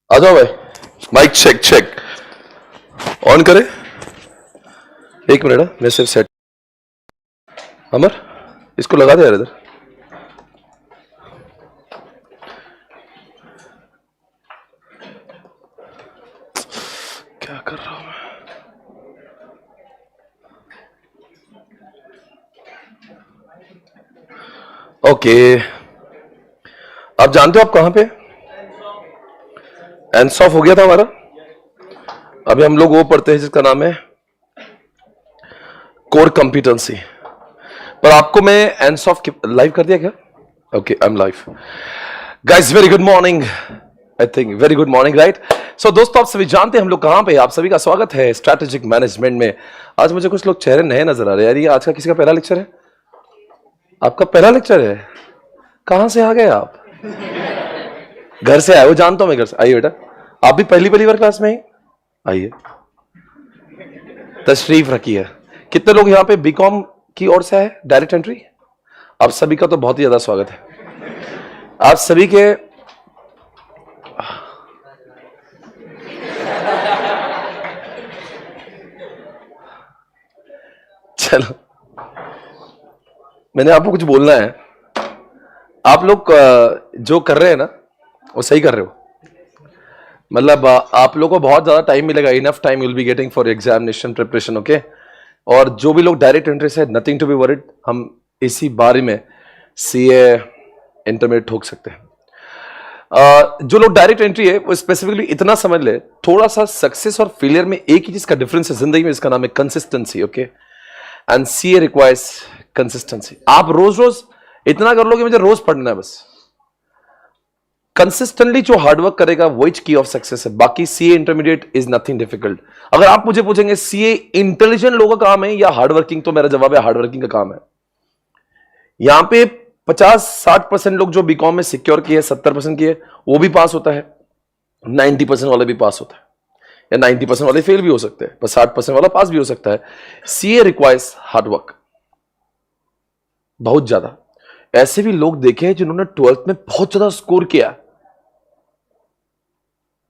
आ जाओ भाई। Mic check check on करे। एक मिनट मैं सिर्फ सेट। अमर इसको लगा दे यार इधर। क्या कर रहा हूं मैं? ओके, आप जानते हो आप कहां पे? एंड्स ऑफ हो गया था हमारा। अभी हम लोग वो पढ़ते हैं जिसका नाम है कोर कंपिटेंसी। पर आपको मैं एंड्स ऑफ लाइव कर दिया क्या? Okay, I am live. Guys very good morning. I think very good morning, right? So दोस्तों, आप सभी जानते हैं हम लोग कहां पे। आप सभी का स्वागत है स्ट्रैटेजिक मैनेजमेंट में। आज मुझे कुछ लोग चेहरे नए नजर आ रहे हैं यार। ये आज का किसी का पहला लेक्चर है? आपका पहला लेक्चर है? कहां से आ गए आप? घर से आए? वो जानता हूं मैं घर से। आइए बेटा, आप भी पहली पहली बार क्लास में ही आइए, तशरीफ रखिए। कितने लोग यहाँ पे बीकॉम की ओर से है, डायरेक्ट एंट्री? आप सभी का तो बहुत ही ज्यादा स्वागत है। आप सभी के चलो, मैंने आपको कुछ बोलना है। आप लोग जो कर रहे हैं ना वो सही कर रहे हो। मतलब आप लोगों को बहुत ज्यादा टाइम मिलेगा। Enough time you will be getting for examination preparation, okay? और जो भी लोग डायरेक्ट एंट्री से, नथिंग टू बी वरीड, हम इसी बारे में सीए इंटरमीडिएट ठोक सकते हैं। जो लोग डायरेक्ट एंट्री है वो स्पेसिफिकली इतना समझ ले, थोड़ा सा सक्सेस और फेलियर में एक ही चीज का डिफरेंस है जिंदगी में, इसका नाम है consistency, okay? And CA requires consistency. आप रोज रोज इतना कर लो कि मुझे रोज पढ़ना है, बस। कंसिस्टेंटली जो हार्डवर्क करेगा वही की ऑफ सक्सेस है। बाकी CA intermediate is nothing difficult. अगर आप मुझे पूछेंगे सीए इंटेलिजेंट लोगों का काम है या हार्डवर्किंग, तो मेरा जवाब है हार्डवर्किंग का काम है। यहां पे 50-60% लोग जो बीकॉम में सिक्योर किए, 70% किए, वो भी पास होता है। 90% वाले भी पास होता है, या 90% वाले फेल भी हो सकते हैं, पर 60% वाला पास भी हो सकता है। सीए रिक्वायर्स हार्डवर्क बहुत ज्यादा। ऐसे भी लोग देखे हैं जिन्होंने 12th में बहुत ज्यादा स्कोर किया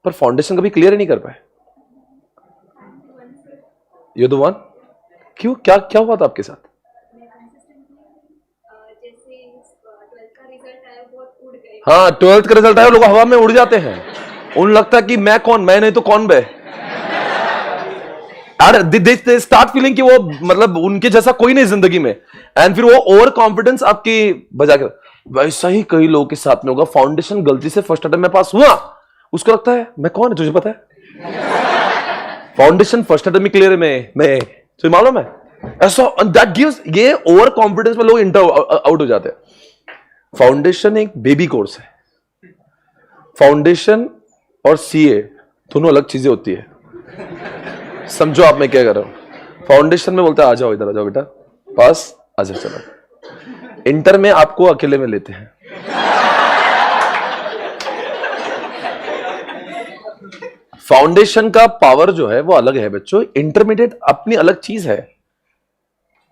पर फाउंडेशन कभी क्लियर ही नहीं कर पाए। You the one. क्यों? क्या क्या हुआ था आपके साथ? हाँ, 12th का रिजल्ट आया, लोग हवा में उड़ जाते हैं। उन लगता है कि मैं कौन, मैं नहीं तो कौन बे। दे स्टार्ट फीलिंग कि वो मतलब उनके जैसा कोई नहीं जिंदगी में, एंड फिर वो ओवर कॉन्फिडेंस आपकी बजा कर। वैसा ही कई लोगों के साथ में होगा। फाउंडेशन गलती से फर्स्ट अटेम्प्ट में पास हुआ, उसको लगता है मैं कौन है, तुझे पता है? फाउंडेशन फर्स्ट अटेम्प्ट में क्लियर है, मैं तुझे मालूम है? ऐसा दैट गिव्स, ये ओवर कॉन्फिडेंस में लोग इंटर आउट हो जाते हैं। फाउंडेशन एक बेबी कोर्स है। फाउंडेशन और सीए दोनों अलग चीजें होती है। समझो आप मैं क्या कर रहा हूं। फाउंडेशन में बोलता है आ जाओ इधर, आ जाओ बेटा, पास आ जाओ, चलो। इंटर में आपको अकेले में लेते हैं। फाउंडेशन का पावर जो है वो अलग है बच्चों, इंटरमीडिएट अपनी अलग चीज है।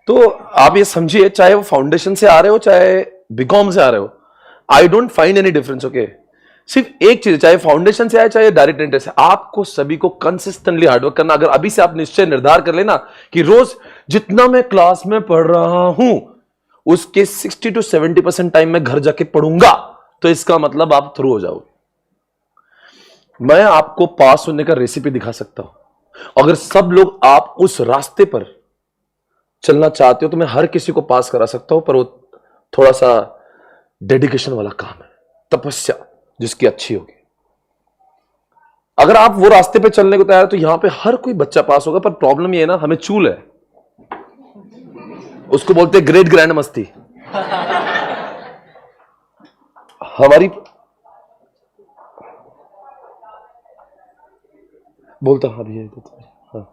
तो आप ये समझिए, चाहे वो फाउंडेशन से आ रहे हो चाहे बीकॉम से आ रहे हो, I don't find any difference, okay? सिर्फ एक चीज, चाहे फाउंडेशन से आए चाहे डायरेक्ट एंट्री से, आपको सभी को कंसिस्टेंटली हार्डवर्क करना। अगर अभी से आप निश्चय निर्धार कर लेना कि रोज जितना मैं क्लास में पढ़ रहा हूं उसके 60 to 70% टाइम मैं घर जाके पढ़ूंगा, तो इसका मतलब आप थ्रू हो जाओ। मैं आपको पास होने का रेसिपी दिखा सकता हूं। अगर सब लोग आप उस रास्ते पर चलना चाहते हो तो मैं हर किसी को पास करा सकता हूं, पर वो थोड़ा सा डेडिकेशन वाला काम है, तपस्या जिसकी अच्छी होगी। अगर आप वो रास्ते पे चलने को तैयार है तो यहां पे हर कोई बच्चा पास होगा। पर प्रॉब्लम ये है ना, हमें चूल है, उसको बोलते हैं ग्रेट ग्रैंड मस्ती। हमारी बोलता हाँ भैया, हाँ।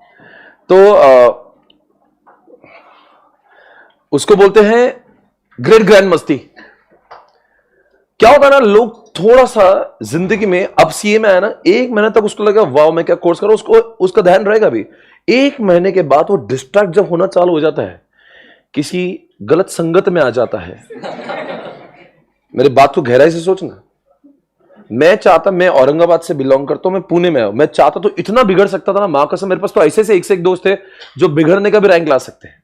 तो उसको बोलते हैं ग्रेट ग्रैंड मस्ती। क्या होता है ना, लोग थोड़ा सा जिंदगी में, अब सीए में आया ना, 1 महीने तक उसको लगा वाओ मैं क्या कोर्स करूं, उसको उसका ध्यान रहेगा भी। 1 महीने के बाद वो डिस्ट्रैक्ट जब होना चालू हो जाता है, किसी गलत संगत में आ जाता है। मेरी बात को गहराई से सोचना। मैं चाहता, मैं औरंगाबाद से बिलोंग करता हूं, मैं पुणे में हूं, मैं चाहता तो इतना बिगड़ सकता था ना, मां कसम। मेरे पास तो ऐसे से एक दोस्त थे जो बिगड़ने का भी रैंक ला सकते हैं।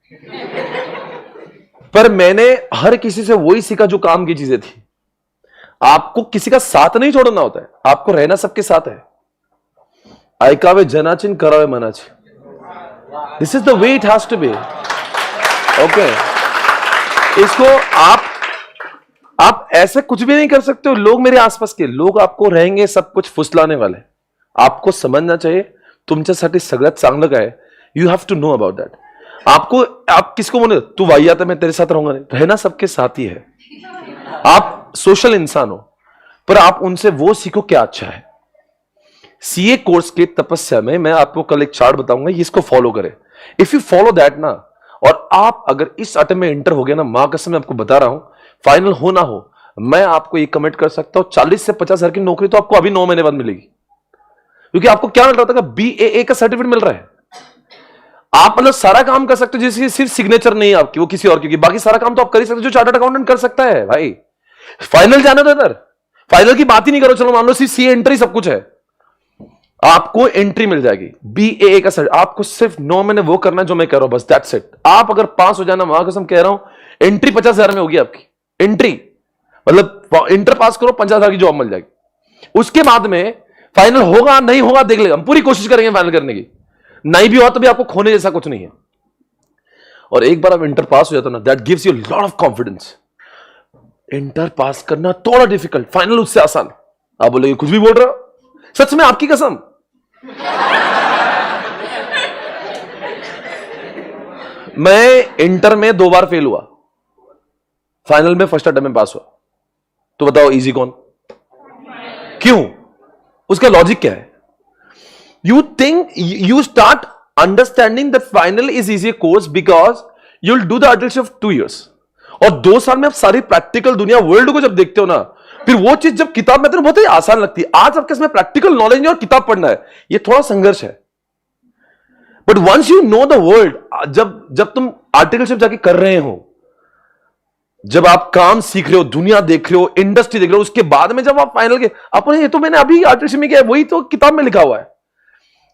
पर मैंने हर किसी से वही सीखा जो काम की चीजें थी। आपको किसी का साथ नहीं छोड़ना होता है, आपको रहना सबके साथ है। ऐकावे जनाचिन करावे मनाचिन, this is the way it has to be. Okay, इसको आप ऐसे कुछ भी नहीं कर सकते हो। लोग, मेरे आसपास के लोग आपको रहेंगे सब कुछ फुसलाने वाले। आपको समझना चाहिए तुमच्यासाठी सगळ्यात चांगलं काय, you have to know about that. आप किसको बोले तू वाहियात है मैं तेरे साथ रहूंगा, नहीं, रहना सबके साथ ही है। आप सोशल इंसान हो, पर आप उनसे वो सीखो क्या अच्छा है। सीए कोर्स के तपस्या में मैं आपको कल एक चार्ट बताऊंगा, इसको फॉलो करें। इफ यू फॉलो दैट ना, और आप अगर इस अटेम्प्ट में एंटर हो गया ना, मां कसम मैं आपको बता रहा हूं, फाइनल हो ना हो, मैं आपको ये कमिट कर सकता हूं 40 से 50 हजार की नौकरी तो आपको अभी 9 महीने बाद मिलेगी। क्योंकि आपको क्या मिल रहा था, BAA का सर्टिफिकेट मिल रहा है। आप मतलब सारा काम कर सकते हो, जिसकी सिर्फ सिग्नेचर नहीं है आपकी, वो किसी और की, बाकी सारा काम तो आप कर ही सकते हो जो चार्टर्ड अकाउंटेंट कर सकता है भाई। फाइनल जाने दो इधर, फाइनल की बात ही नहीं करो। चलो मान लो सिर्फ सीए एंट्री सब कुछ है, आपको एंट्री मिल जाएगी BAA का सर्टिफिकेट। आपको सिर्फ 9 महीने वो करना है जो मैं कह रहा हूं, बस दैट्स इट। आप अगर पास हो जाना, मां कसम कह रहा हूं, एंट्री 50,000 में होगी आपकी। एंट्री मतलब इंटर पास करो, 50,000 की जॉब मिल जाएगी। उसके बाद में फाइनल होगा नहीं होगा देख लेगा, हम पूरी कोशिश करेंगे फाइनल करने की। नहीं भी हुआ तो भी आपको खोने जैसा कुछ नहीं है। और एक बार आप इंटर पास हो जाते हो ना, that gives you lot of confidence. Inter pass करना थोड़ा डिफिकल्ट, फाइनल उससे आसान। आप बोलोगे कुछ भी बोल रहे हो, सच में आपकी कसम। मैं इंटर में 2 बार फेल हुआ, फाइनल में फर्स्ट अटेम्प्ट में पास हुआ। तो बताओ इजी कौन, क्यों? उसका लॉजिक क्या है? You think you start understanding that final is easy course because you'll do the artistry of 2 years, और 2 साल में आप सारी प्रैक्टिकल दुनिया वर्ल्ड को जब देखते हो ना, फिर वो चीज जब किताब में तो बहुत ही आसान लगती है। आज आपके इसमें प्रैक्टिकल नॉलेज नहीं और किताब पढ़ना है, ये थोड़ा संघर्ष है। But once you know the world, जब तुम आर्टिकलशिप जाके कर रहे हो, जब आप काम सीख रहे हो, दुनिया देख रहे हो, इंडस्ट्री देख रहे हो, उसके बाद में जब आप फाइनल के अपने, ये तो मैंने अभी आर्टिकलशिप में किया है, वही तो किताब में लिखा हुआ है।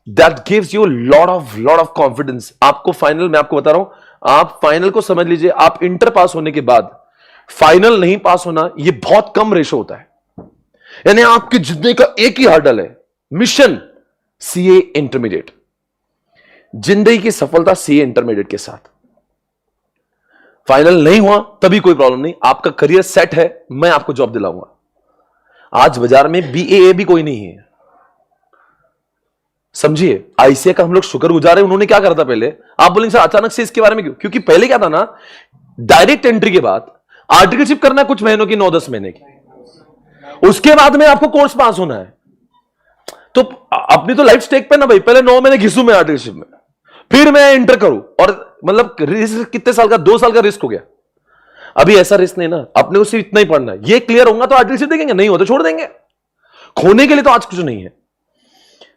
That gives you lot of confidence। आपको फाइनल, मैं आपको बता रहा हूं, आप फाइनल को समझ लीजिए, आप इंटर पास होने के बाद फाइनल नहीं पास होना, यह बहुत कम रेशो होता है। यानी आपकी जितने का एक ही हर्डल है, मिशन सीए इंटरमीडिएट। जिंदगी की सफलता सीए इंटरमीडिएट के साथ। फाइनल नहीं हुआ तभी कोई प्रॉब्लम नहीं, आपका करियर सेट है, मैं आपको जॉब दिलाऊंगा। आज बाजार में BAA भी कोई नहीं है, समझिए। ICA का हम लोग शुक्रगुजार है, उन्होंने क्या करा था पहले। आप बोलेंगे सर अचानक से इसके बारे में क्यों? क्योंकि पहले क्या था ना, डायरेक्ट एंट्री के बाद आर्टिकलशिप करना कुछ महीनों की, 9-10 महीने की, उसके बाद में आपको कोर्स पास होना है। तो अपनी तो लाइफ स्टेक पे ना भाई, पहले 9 महीने घिसू मैं आर्टिकलशिप में, फिर मैं एंटर करूं, और मतलब रिस्क कितने साल का, 2 साल का रिस्क हो गया। अभी ऐसा रिस्क नहीं ना, अपने उसे इतना ही पढ़ना है। ये क्लियर होगा तो आर्टिकलशिप देखेंगे, नहीं हो तो छोड़ देंगे। खोने के लिए तो आज कुछ नहीं है।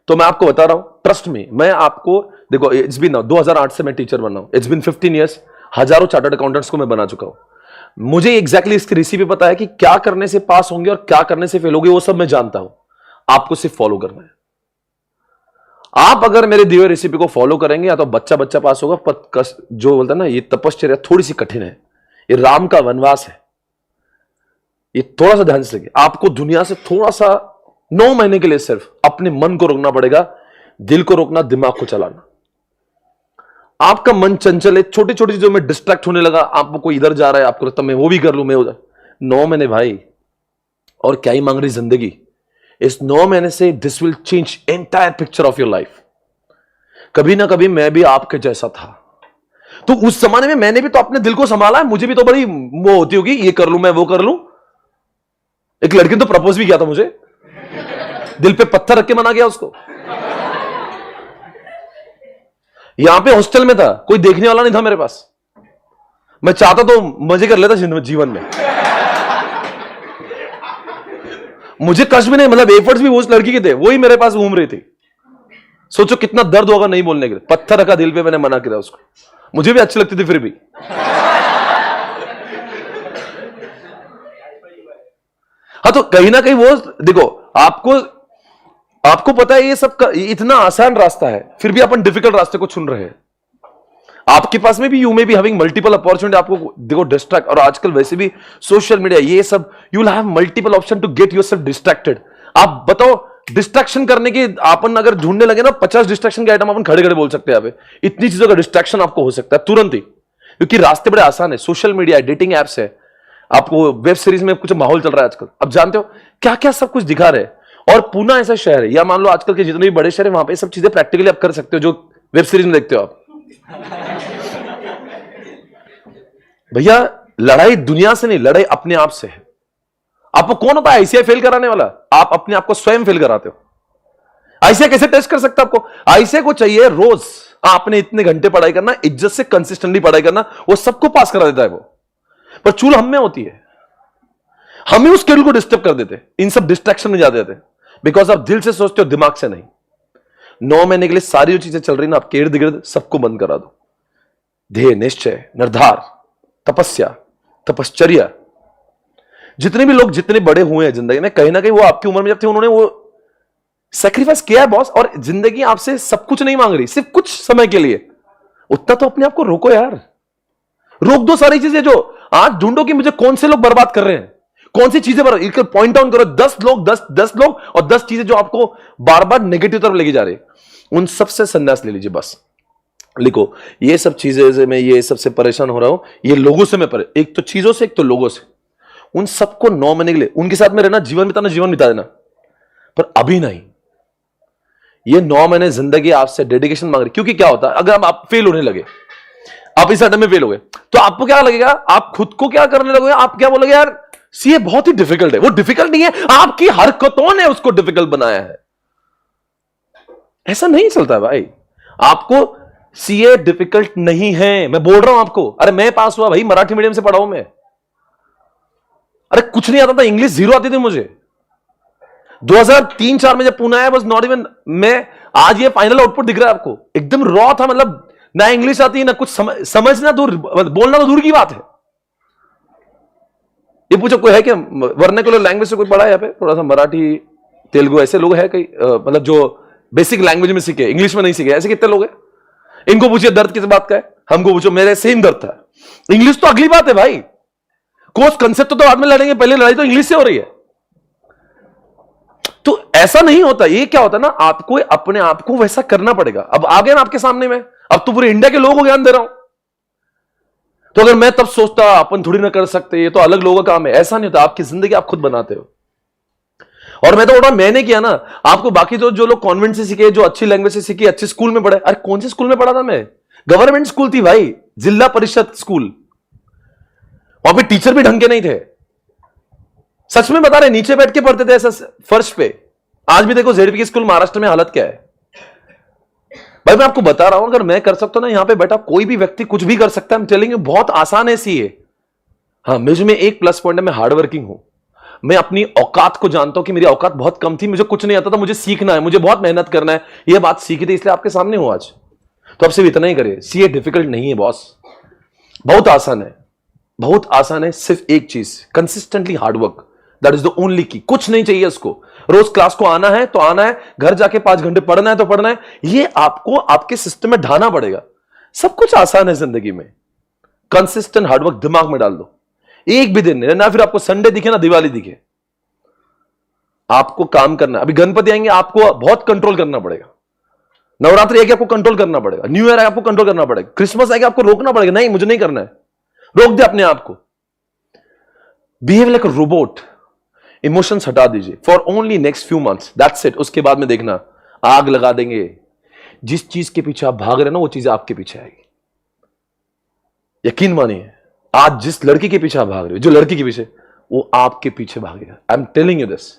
तो मैं आपको बता रहा हूं, ट्रस्ट में, मैं आपको देखो, इट्स बिन 2008 से मैं टीचर बन रहा हूं, इट्स बिन 15 ईयर्स। हजारों चार्टर्ड अकाउंटेंट्स को मैं बना चुका हूं। मुझे एग्जैक्टली इसकी रेसिपी पता है कि क्या करने से पास होंगे और क्या करने से फेल होंगे, वो सब मैं जानता हूं। आपको सिर्फ फॉलो करना है। आप अगर मेरे दिए हुए रेसिपी को फॉलो करेंगे, या तो बच्चा पास होगा, पर जो बोलता है ना, ये तपश्चर्या थोड़ी सी कठिन है, ये राम का वनवास है। ये थोड़ा सा ध्यान से लगे, आपको दुनिया से थोड़ा सा 9 महीने के लिए सिर्फ अपने मन को रोकना पड़ेगा, दिल को रोकना, दिमाग को चलाना। आपका मन चंचल है, छोटी छोटी चीजों में डिस्ट्रैक्ट होने लगा, आपको कोई इधर जा रहा है, आपको लगता मैं वो भी कर लूं, मैं उधर। 9 महीने भाई, और क्या ही मांग रही जिंदगी। इस 9 महीने से this will change entire picture of your life. कभी ना कभी मैं भी आपके जैसा था, तो उस जमाने में मैंने भी तो अपने दिल को संभाला है। मुझे भी तो बड़ी वो होती होगी, ये कर लूं मैं, वो कर लूं। एक लड़की ने तो प्रपोज भी किया था मुझे, दिल पे पत्थर रख के मना गया उसको। यहां पे हॉस्टल में था, कोई देखने वाला नहीं था मेरे पास। मैं चाहता तो मजे कर लेता जीवन में, मुझे कष्ट भी नहीं, मतलब एफर्ट्स भी वो उस लड़की के थे, वही मेरे पास घूम रही थी। सोचो कितना दर्द होगा नहीं बोलने के लिए। पत्थर रखा दिल पे, मैंने मना किया उसको। मुझे भी अच्छी लगती थी फिर भी। हाँ, तो कहीं ना कहीं वो देखो, आपको आपको पता है ये सब इतना आसान रास्ता है, फिर भी अपन डिफिकल्ट रास्ते को चुन रहे हैं। आपके पास में भी you may be having multiple opportunity, आपको देखो डिस्ट्रैक्ट, और आजकल वैसे भी सोशल मीडिया ये सब, you will have multiple option to get yourself distracted. आप बताओ डिस्ट्रैक्शन करने की अपन अगर ढूंढने लगे ना 50 डिस्ट्रैक्शन के आइटम अपन खड़े खड़े बोल सकते हैं। इतनी चीजों का डिस्ट्रैक्शन आपको हो सकता है तुरंत ही, क्योंकि रास्ते बड़े आसान है। सोशल मीडिया, डेटिंग एप्स है, आपको वेब सीरीज में कुछ माहौल चल रहा है आजकल, अब जानते हो क्या क्या सब कुछ दिखा रहे हैं। और पूना ऐसा शहर है, या मान लो आजकल के जितने भी बड़े शहर है, वहां पे सब चीजें प्रैक्टिकली आप कर सकते हो जो वेब सीरीज में देखते हो आप। भैया लड़ाई दुनिया से नहीं, लड़ाई अपने आप से है। आपको कौन होता है आईसीआई फेल कराने वाला? आप अपने आप को स्वयं फेल कराते हो। आईसीआई कैसे टेस्ट कर सकता है आपको? आईसीआई को चाहिए रोज आपने इतने घंटे पढ़ाई करना, इज्जत से कंसिस्टेंटली पढ़ाई करना, वो सबको पास करा देता है वो। पर चूल हम में होती है, हम ही उस स्केड्यूल को डिस्टर्ब कर देते, इन सब डिस्ट्रैक्शन में जा देते, बिकॉज आप दिल से सोचते हो, दिमाग से नहीं। 9 महीने के लिए सारी जो चीजें चल रही ना, आप इर्द गिर्द सबको बंद करा दो। ध्येय, निश्चय, निर्धार, तपस्या, तपश्चर्या, जितने भी लोग जितने बड़े हुए हैं जिंदगी में, कहीं ना कहीं वो आपकी उम्र में जब थे उन्होंने वो सैक्रिफाइस किया है बॉस। और जिंदगी आपसे सब कुछ नहीं मांग रही, सिर्फ कुछ समय के लिए। उतना तो अपने आप को रोको यार, रोक दो सारी चीजें जो आज ढूंढो कि मुझे कौन से लोग बर्बाद कर रहे हैं, कौन सी चीजें बर्बाद, पॉइंट डाउन करो 10 लोग, 10 लोग और 10 चीजें जो आपको बार बार नेगेटिव तरफ लेके जा रही है, उन सबसे संन्यास ले लीजिए। बस लिखो ये सब चीजें से मैं ये सबसे परेशान हो रहा हूं, ये लोगों से मैं एक तो चीजों से, एक तो लोगों से, उन सबको 9 महीने के लिए उनके साथ में रहना, जीवन बिताना, जीवन बिता देना, पर अभी नहीं। ये 9 महीने जिंदगी आपसे डेडिकेशन मांग रही, क्योंकि क्या होता है अगर आप फेल होने लगे, आप इस अटेम्प्ट में फेल हो गए, तो आपको क्या लगेगा? आप खुद को क्या करने लगोगे? आप क्या बोलोगे? यार सीए बहुत ही डिफिकल्ट है। वो डिफिकल्ट नहीं है, आपकी हरकतों ने उसको डिफिकल्ट बनाया है। ऐसा नहीं चलता भाई। आपको सीए डिफिकल्ट नहीं है, मैं बोल रहा हूं आपको। अरे मैं पास हुआ भाई, मराठी मीडियम से पढ़ा हूं मैं। अरे कुछ नहीं आता था, इंग्लिश 0 आती थी मुझे। 2003-4 में जब पुणे आया, बस नॉट इवन, मैं आज ये फाइनल आउटपुट दिख रहा है आपको, एकदम रॉ था। मतलब ना इंग्लिश आती ना कुछ समझना दूर, बोलना तो दूर की बात है। ये पूछो कोई है क्या वर्नाक्युलर लैंग्वेज से कोई पढ़ा है यहाँ पे? थोड़ा सा मराठी, तेलुगु, ऐसे लोग हैं कई, मतलब जो बेसिक लैंग्वेज में सीखे, इंग्लिश में नहीं सीखे, ऐसे कितने लोग हैं? इनको पूछिए दर्द किस बात का है, हमको पूछो मेरे सेम दर्द था। इंग्लिश तो अगली बात है भाई, कोर्स कंसेप्ट तो बाद में लड़ेंगे, पहले लड़ाई तो इंग्लिश से हो रही है। तो ऐसा नहीं होता। ये क्या होता है ना, आपको अपने आप को वैसा करना पड़ेगा। अब आ गया ना आपके सामने में, अब तो पूरे इंडिया के लोगों को ज्ञान दे रहा हूं। तो अगर मैं तब सोचता अपन थोड़ी ना कर सकते, ये तो अलग लोगों का काम है, ऐसा नहीं होता। आपकी जिंदगी आप खुद बनाते हो। और मैं तो बोल रहा हूं, मैंने किया ना, आपको बाकी तो जो लोग कॉन्वेंट से सीखे, जो अच्छी लैंग्वेज से सीखे, अच्छे स्कूल में पढ़े। अरे कौन से स्कूल में पढ़ा था मैं? गवर्नमेंट स्कूल थी भाई, जिला परिषद स्कूल। वहां पे टीचर भी ढंग के नहीं थे, सच में बता रहे, नीचे बैठ के पढ़ते थे ऐसा फर्श पे। आज भी देखो जेडपी के स्कूल महाराष्ट्र में हालत क्या है भाई। मैं आपको बता रहा हूं, अगर मैं कर सकता हूं ना, यहां पे बैठा कोई भी व्यक्ति कुछ भी कर सकता है। I'm telling you, बहुत आसान है सीए। हाँ, मुझे में एक प्लस पॉइंट है, मैं हार्ड वर्किंग हूं। मैं अपनी औकात को जानता हूं कि मेरी औकात बहुत कम थी, मुझे कुछ नहीं आता था, मुझे सीखना है, मुझे बहुत मेहनत करना है। यह बात सीखी थी, इसलिए आपके सामने हूं आज। तो अब सिर्फ इतना ही करिए। सीए डिफिकल्ट नहीं है बॉस, बहुत आसान है, बहुत आसान है। सिर्फ एक चीज, consistently hard work, that is the only की। कुछ नहीं चाहिए उसको। रोज क्लास को आना है तो आना है, घर जाके 5 घंटे पढ़ना है तो पढ़ना है। ये आपको आपके सिस्टम में ढाना पड़ेगा। सब कुछ आसान है जिंदगी में। कंसिस्टेंट हार्डवर्क दिमाग में डाल दो। एक भी दिन ना, फिर आपको संडे दिखे ना दिवाली दिखे, आपको काम करना। अभी गणपति आएंगे, आपको बहुत कंट्रोल करना पड़ेगा। नवरात्रि आएगी, आपको कंट्रोल करना पड़ेगा। न्यू ईयर आएगा, आपको कंट्रोल करना पड़ेगा। क्रिसमस आएगा, आपको रोकना पड़ेगा, नहीं मुझे नहीं करना है। रोक दे अपने आप को। Behave like a robot. Emotions हटा दीजिए for only next few months, that's it. उसके बाद में देखना, आग लगा देंगे। जिस चीज के पीछे आप भाग रहे ना, वो चीज आपके पीछे आएगी। यकीन मानिए, आज जिस लड़की के पीछे आप भाग रहे हो, जो लड़की के पीछे, वो आपके पीछे भागेगा। I am telling you this.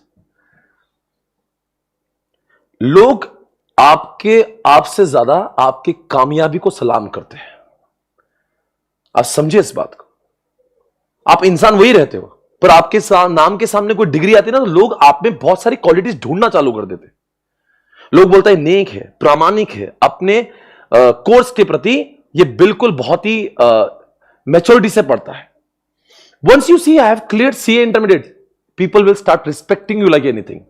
लोग आपसे ज्यादा आपकी कामयाबी को सलाम करते हैं। आप समझिए इस बात को। आप इंसान वही रहते हो, पर आपके नाम के सामने कोई डिग्री आती है ना, तो लोग आप में बहुत सारी क्वालिटीज ढूंढना चालू कर देते। लोग बोलते हैं नेक है, प्रामाणिक है, अपने कोर्स के प्रति ये बिल्कुल बहुत ही मैच्योरिटी से पढ़ता है। Once you see I have cleared CA intermediate, people will start respecting you like anything.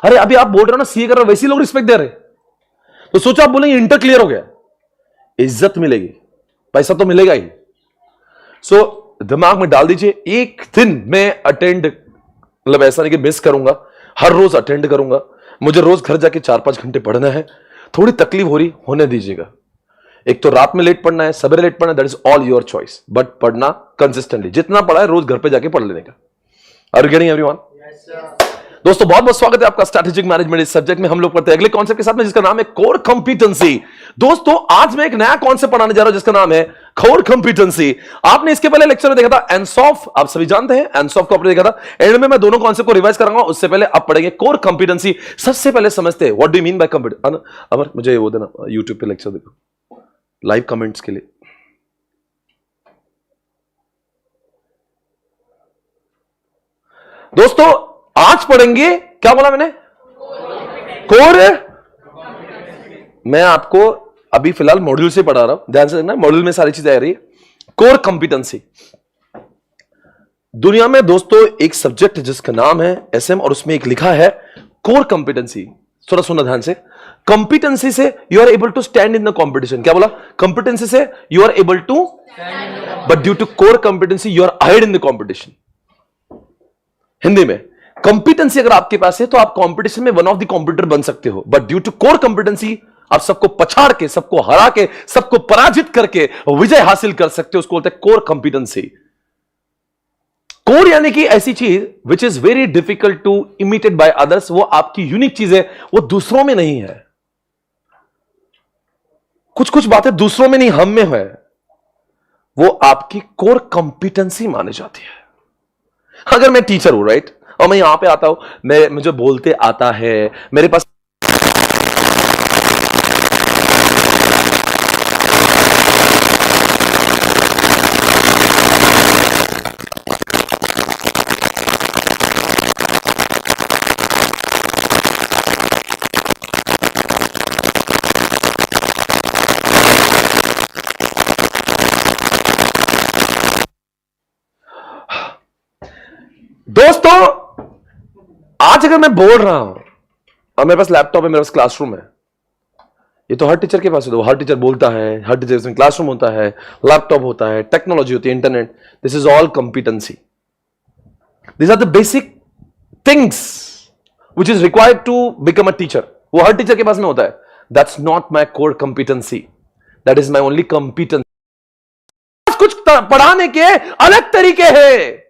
अरे अभी आप बोल रहे हो ना सीए कर रहे हो, वैसे लोग रिस्पेक्ट दे रहे, तो सोचो आप बोलेंगे इंटर क्लियर हो गया, इज्जत मिलेगी, पैसा तो मिलेगा ही। सो दिमाग में डाल दीजिए, एक दिन मैं अटेंड, मतलब ऐसा नहीं कि मिस करूंगा, हर रोज अटेंड करूंगा। मुझे रोज घर जाके 4-5 घंटे पढ़ना है। थोड़ी तकलीफ हो रही, होने दीजिएगा। एक तो रात में लेट पढ़ना है, सवेरे लेट पढ़ना है, that is all your choice, but पढ़ना कंसिस्टेंटली, जितना पढ़ा है रोज घर पे जाके पढ़ लेने का। Are you getting everyone? दोस्तों बहुत बहुत स्वागत है आपका स्ट्रैटेजिक मैनेजमेंट इस सब्जेक्ट में। हम लोग पढ़ते हैं अगले कॉन्सेप्ट के साथ में, जिसका नाम है कोर कंपिटेंसी। दोस्तों आज मैं एक नया कॉन्सेप्ट पढ़ाने जा रहा हूं जिसका नाम है कोर कंपिटेंसी। आपने इसके पहले लेक्चर में देखा था एनसॉफ, आप सभी जानते हैं एनसॉफ को आपने देखा था। एंड में मैं दोनों कॉन्सेप्ट को रिवाइज करूंगा, उससे पहले आप पढ़ेंगे कोर कंपिटेंसी। सबसे पहले समझते हैं what do you mean by competency. Amar मुझे वो देना, यूट्यूब पे लेक्चर देखो लाइव कमेंट्स के लिए। दोस्तों आज पढ़ेंगे, क्या बोला मैंने, कोर। मैं आपको अभी फिलहाल मॉड्यूल से पढ़ा रहा हूं, ध्यान से देखना, मॉड्यूल में सारी चीजें आ रही है। कोर कंपिटेंसी दुनिया में दोस्तों एक सब्जेक्ट जिसका नाम है एसएम, और उसमें एक लिखा है कोर कंपिटेंसी। थोड़ा सुनना ध्यान से। कंपिटेंसी से you are able to stand in the competition. क्या बोला? कंपिटेंसी से you are able to, but due to core competency you are ahead in the competition. Hindi में कंपिटेंसी अगर आपके पास है तो आप कंपटीशन में वन ऑफ द कॉम्पिटिटर बन सकते हो, but due to core competency आप सबको पछाड़ के, सबको हरा के, सबको पराजित करके विजय हासिल कर सकते हो। उसको बोलते हैं कोर कंपिटेंसी। कोर यानी कि ऐसी चीज which is very difficult to imitate by others. वो आपकी यूनिक चीज है, वो दूसरों में नहीं है। कुछ कुछ बातें दूसरों में नहीं, हम में है, वो आपकी कोर कंपिटेंसी मानी जाती है। अगर मैं टीचर हूं, राइट, और मैं यहां पे आता हूं, मुझे बोलते आता है, मेरे पास दोस्तों आज अगर मैं बोल रहा हूं और मेरे पास लैपटॉप है, मेरे पास क्लासरूम है, ये तो हर टीचर के पास है, तो हर टीचर बोलता है, हर टीचर में क्लासरूम होता है, लैपटॉप होता है, टेक्नोलॉजी होती है, internet, this is all competency. This are the basic things which is required to become a teacher. वो हर टीचर के पास में होता है। That's not my core competency, that is my only competency. कुछ पढ़ाने के अलग तरीके हैं।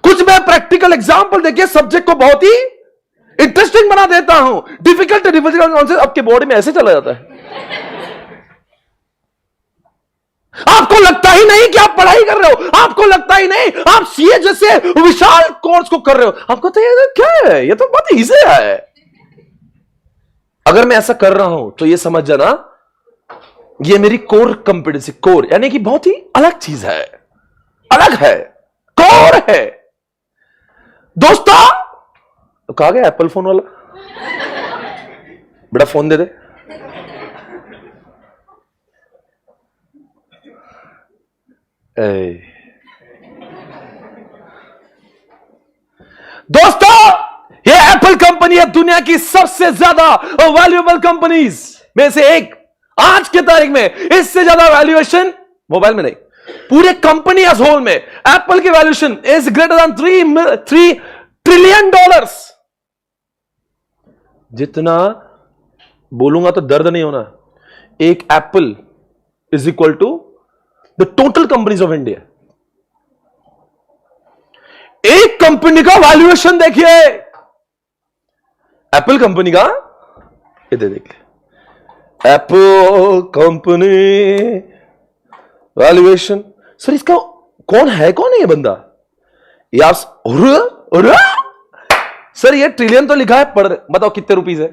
कुछ मैं प्रैक्टिकल एग्जांपल देके सब्जेक्ट को बहुत ही इंटरेस्टिंग बना देता हूं। डिफिकल्ट कॉन्सेप्ट आपके बॉडी में ऐसे चला जाता है, आपको लगता ही नहीं कि आप पढ़ाई कर रहे हो, आपको लगता ही नहीं आप सीए जैसे विशाल कोर्स को कर रहे हो। आपको तो ये क्या है, ये तो बहुत इजी है। अगर मैं ऐसा कर रहा हूं तो ये समझ जाना, ये मेरी कोर कंपिटेंसी। कोर यानी कि बहुत ही अलग चीज है, अलग है, कोर है। दोस्तों कहा गया एप्पल फोन वाला, बेटा फोन दे दे। दोस्तों ये एप्पल कंपनी है दुनिया की सबसे ज्यादा वैल्यूएबल कंपनीज में से एक। आज के तारीख में इससे ज्यादा वैल्यूएशन मोबाइल में नहीं, पूरे कंपनी एज होल में एप्पल की valuation is greater than $3 trillion. जितना बोलूंगा तो दर्द नहीं होना। एक Apple is equal to the total companies of India. एक कंपनी का वैल्यूएशन देखिए, एप्पल कंपनी का, इधर देखिए, एप्पल कंपनी वैल्यूएशन। सर इसका कौन है, कौन है ये बंदा? ये आप सर ये ट्रिलियन तो लिखा है, पढ़ बताओ कितने रुपीस है?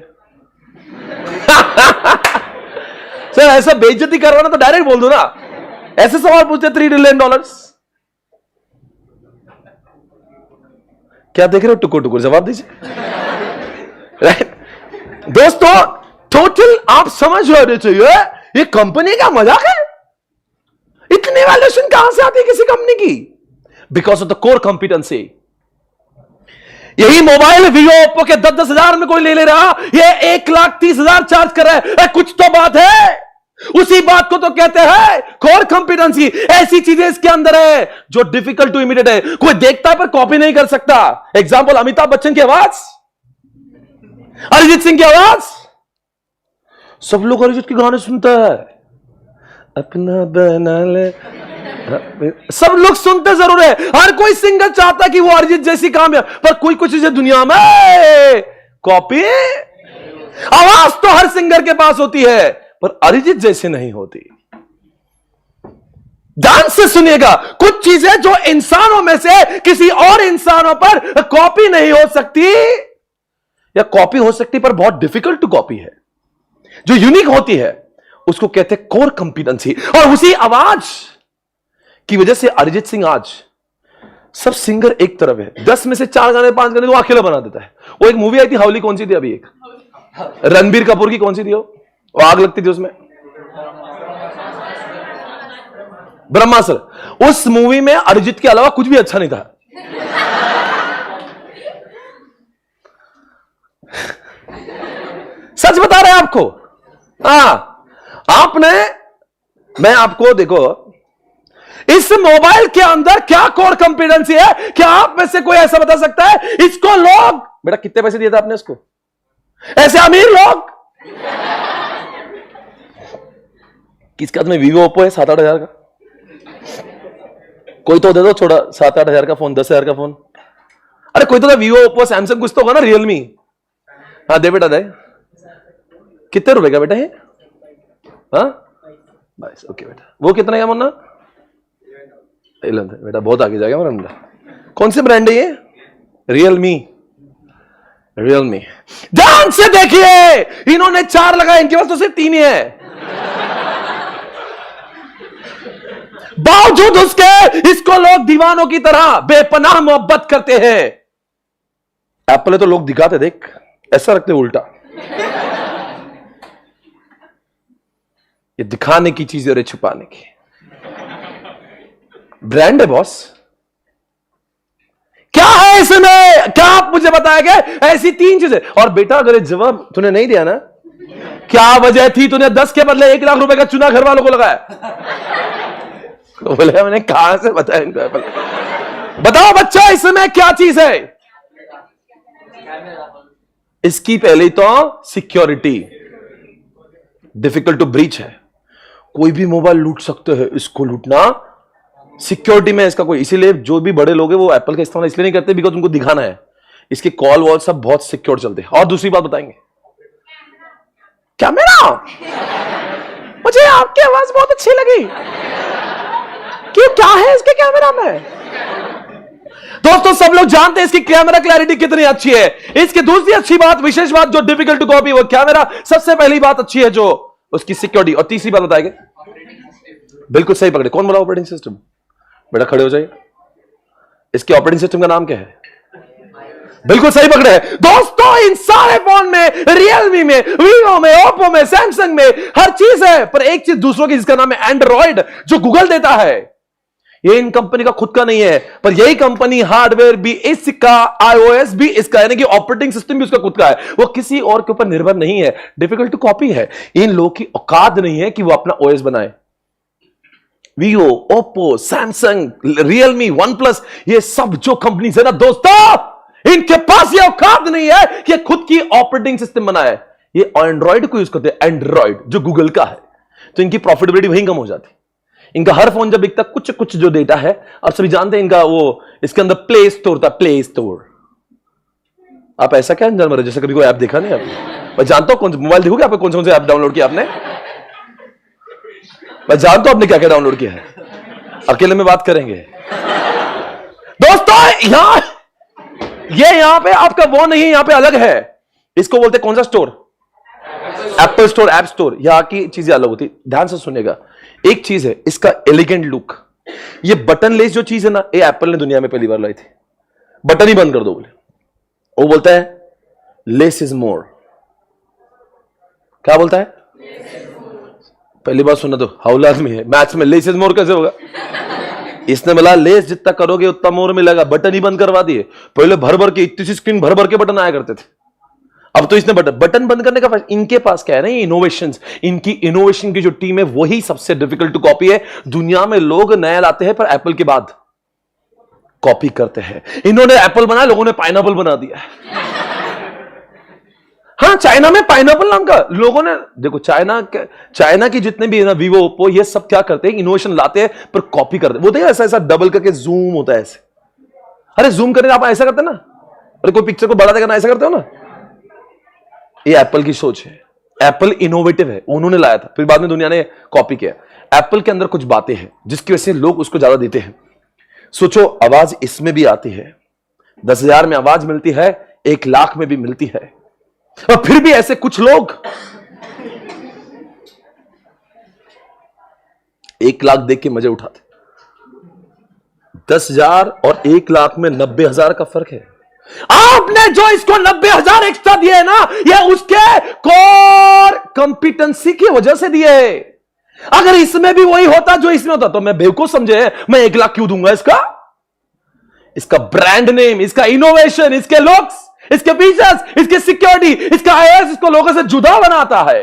सर ऐसा बेइज्जती करवाना तो डायरेक्ट बोल दो ना। ऐसे सवाल पूछते $3 ट्रिलियन। क्या देख रहे हो, टुकुर टुकुर जवाब दीजिए। राइट दोस्तों, टोटल आप समझ रहे चाहिए, ये कंपनी का मजाक है। इतनी वैल्यूएशन कहां से आती है किसी कंपनी की? Because of the core competency. यही मोबाइल वीवो ओप्पो के 10-10 हजार में कोई ले रहा, ये 1,30,000 चार्ज कर रहा है। कुछ तो बात है। उसी बात को तो कहते हैं कोर कंपिटेंसी। ऐसी चीजें इसके अंदर है जो डिफिकल्ट टू इमिटेट है, कोई देखता है पर कॉपी नहीं कर सकता। एग्जांपल, अमिताभ बच्चन की आवाज, अरिजीत सिंह की आवाज। सब लोग अरिजीत के गाने सुनता है, अपना बना ले, सब लोग सुनते जरूर है। हर कोई सिंगर चाहता है कि वो अरिजीत जैसी कामयाब, पर कोई कुछ चीजें दुनिया में कॉपी, आवाज तो हर सिंगर के पास होती है पर अरिजीत जैसे नहीं होती। ध्यान से सुनिएगा, कुछ चीजें जो इंसानों में से किसी और इंसानों पर कॉपी नहीं हो सकती, या कॉपी हो सकती पर बहुत डिफिकल्ट टू कॉपी है, जो यूनिक होती है उसको कहते हैं कोर कंपिटेंसी। और उसी आवाज की वजह से अरिजीत सिंह आज, सब सिंगर एक तरफ है, 10 में से 4 गाने 5 गाने तो अकेला बना देता है। वो एक मूवी आई थी हावली, कौन सी थी अभी, एक रणबीर कपूर की, कौन सी थी वो आग लगती थी उसमें, ब्रह्मास्त्र। उस मूवी में अरिजीत के अलावा कुछ भी अच्छा नहीं था। सच बता रहे हैं आपको। आपने, मैं आपको देखो, इस मोबाइल के अंदर क्या कोर कंपिटेंसी है, क्या आप में से कोई ऐसा बता सकता है? इसको लोग, बेटा कितने पैसे दिए थे आपने इसको? ऐसे अमीर लोग, किसके हाथ में वीवो ओप्पो है 7-8 हजार का? कोई तो दे दो छोड़ा 7-8 हजार का फोन, 10 हजार का फोन। अरे कोई तो वीवो ओप्पो सैमसंग कुछ तो होगा ना, रियलमी। हाँ दे बेटा दे। कितने रुपए का बेटा है? हाँ 22। ओके बेटा, वो कितना है मुन्ना? 11 बेटा, बहुत आगे जाएगा मेरा मुन्ना। कौन से ब्रांड है ये? रियलमी। रियलमी। ध्यान से देखिए, इन्होंने 4 लगाए, इनके पास तो सिर्फ 3 ही है। बावजूद उसके इसको लोग दीवानों की तरह बेपनाह मोहब्बत करते हैं। एप्पल तो लोग दिखाते, देख ऐसा रखते उल्टा, ये दिखाने की चीजें और छुपाने की। ब्रांड है बॉस। क्या है इसमें? क्या आप मुझे बताएंगे? ऐसी 3 चीजें। और बेटा अगर जवाब तूने नहीं दिया ना, क्या वजह थी तूने 10 के बदले 1 लाख रुपए का चुना घर वालों को लगाया? तो बोले मैंने कहां से बताया इनको एप्पल? बताओ बच्चा, इसमें क्या चीज है? इसकी पहले तो सिक्योरिटी डिफिकल्ट टू ब्रीच है। कोई भी मोबाइल लूट सकते हैं, इसको लूटना सिक्योरिटी में इसका कोई, इसीलिए जो भी बड़े लोग हैं वो एप्पल का इस्तेमाल इसलिए नहीं करते बिकॉज उनको दिखाना है। इसके कॉल वॉल सब बहुत सिक्योर चलते हैं। और दूसरी बात बताएंगे, कैमरा। मुझे आपकी आवाज बहुत अच्छी लगी। क्यों, क्या है इसके कैमरा में? दोस्तों सब लोग जानते हैं इसकी कैमरा क्लैरिटी कितनी अच्छी है। इसकी दूसरी अच्छी बात, विशेष बात जो डिफिकल्ट टू कॉपी, वो कैमरा सबसे पहली बात अच्छी है, जो उसकी सिक्योरिटी। और तीसरी बात बताएंगे, बिल्कुल सही पकड़े। कौन बोला ऑपरेटिंग सिस्टम? बेटा खड़े हो जाइए। इसके ऑपरेटिंग सिस्टम का नाम क्या है? बिल्कुल सही पकड़े हैं दोस्तों। इन सारे फोन में, रियलमी में, वीवो में, ओप्पो में, सैमसंग में हर चीज है, पर एक चीज दूसरों की, जिसका नाम है एंड्रॉइड, जो गूगल देता है। ये इन कंपनी का खुद का नहीं है, पर यही कंपनी हार्डवेयर भी इसका, आईओएस भी इसका, यानी कि ऑपरेटिंग सिस्टम भी उसका खुद का है। वो किसी और के ऊपर निर्भर नहीं है। डिफिकल्ट टू कॉपी है। इन लोगों की औकात नहीं है कि वो अपना ओएस बनाए। Vivo, Oppo, Samsung, Realme, one plus, ये सब जो कंपनी है ना दोस्तों, इनके पास ये औकात नहीं है कि खुद की ऑपरेटिंग सिस्टम बनाए। ये एंड्रॉइड को यूज करते हैं, एंड्रॉइड जो गूगल का है, तो इनकी प्रॉफिटेबिलिटी वहीं कम हो जाती है। इनका हर फोन जब बिकता, कुछ कुछ जो डेटा है, आप सभी जानते हैं इनका, वो इसके अंदर प्ले स्टोर था, प्ले स्टोर। आप ऐसा क्या अंदर मरे जैसे कभी कोई ऐप देखा नहीं आपने? मैं जानता हूं कौन सा मोबाइल देखोगे, आपने कौन से ऐप डाउनलोड किया आपने? मैं जानता हूं आपने क्या क्या डाउनलोड किया है। अकेले में बात करेंगे दोस्तों। यहां पे आपका वो नहीं है, यहां पे अलग है। इसको बोलते कौन सा store? Apple store, app store. यहां की चीजें अलग होती। ध्यान से सुनिएगा, एक चीज है इसका एलिगेंट लुक। ये बटन लेस जो चीज है ना, ये एप्पल ने दुनिया में पहली बार लाई थी। बटन ही बंद कर दो बोले, वो बोलता है लेस इज मोर। क्या बोलता है? पहली बार सुना तो हाउला आदमी है। मैथ्स में लेस इज मोर कैसे होगा? इसने बोला लेस जितना करोगे उतना मोर मिलेगा, बटन ही बंद करवा दिए। पहले भर भर के इतनी सी स्क्रीन भर भर के बटन आया करते थे, अब तो इसने बटन बंद करने का इनके पास क्या है ना, इनोवेशंस। इनकी इनोवेशन की जो टीम है वही सबसे डिफिकल्ट टू कॉपी है। दुनिया में लोग नया लाते हैं पर एप्पल के बाद कॉपी करते हैं। इन्होंने एप्पल बनाया, लोगों ने पाइनएप्पल बना दिया। हाँ, चाइना में पाइनएप्पल नाम का लोगों ने, देखो चाइना की जितने भी है ना, वीवो ओप्पो, ये सब क्या करते हैं, इनोवेशन लाते हैं पर कॉपी करते हैं। वो देखिए ऐसा ऐसा डबल करके जूम होता है ऐसे। अरे जूम करने आप ऐसा करते ना, अरे कोई पिक्चर को बड़ा देखना ऐसा करते हो ना, ये एप्पल की सोच है। एप्पल इनोवेटिव है, उन्होंने लाया था, फिर बाद में दुनिया ने कॉपी किया। एप्पल के अंदर कुछ बातें हैं जिसकी वजह से लोग उसको ज्यादा देते हैं। सोचो, आवाज इसमें भी आती है, 10,000 में आवाज मिलती है, 1 लाख में भी मिलती है, और फिर भी ऐसे कुछ लोग 1 लाख देख के मजे उठाते। 10,000 और 1 लाख में 90,000 का फर्क है। आपने जो इसको 90,000 एक्स्ट्रा दिए ना, ये उसके कोर कंपिटेंसी की वजह से दिए। अगर इसमें भी वही होता जो इसमें होता तो मैं बेवकूफ समझे, मैं 1 लाख क्यों दूंगा इसका ब्रांड नेम, इसका इनोवेशन, इसके लुक्स, इसके फीचर्स, इसकी सिक्योरिटी, इसका आईएस इसको लोगों से जुदा बनाता है।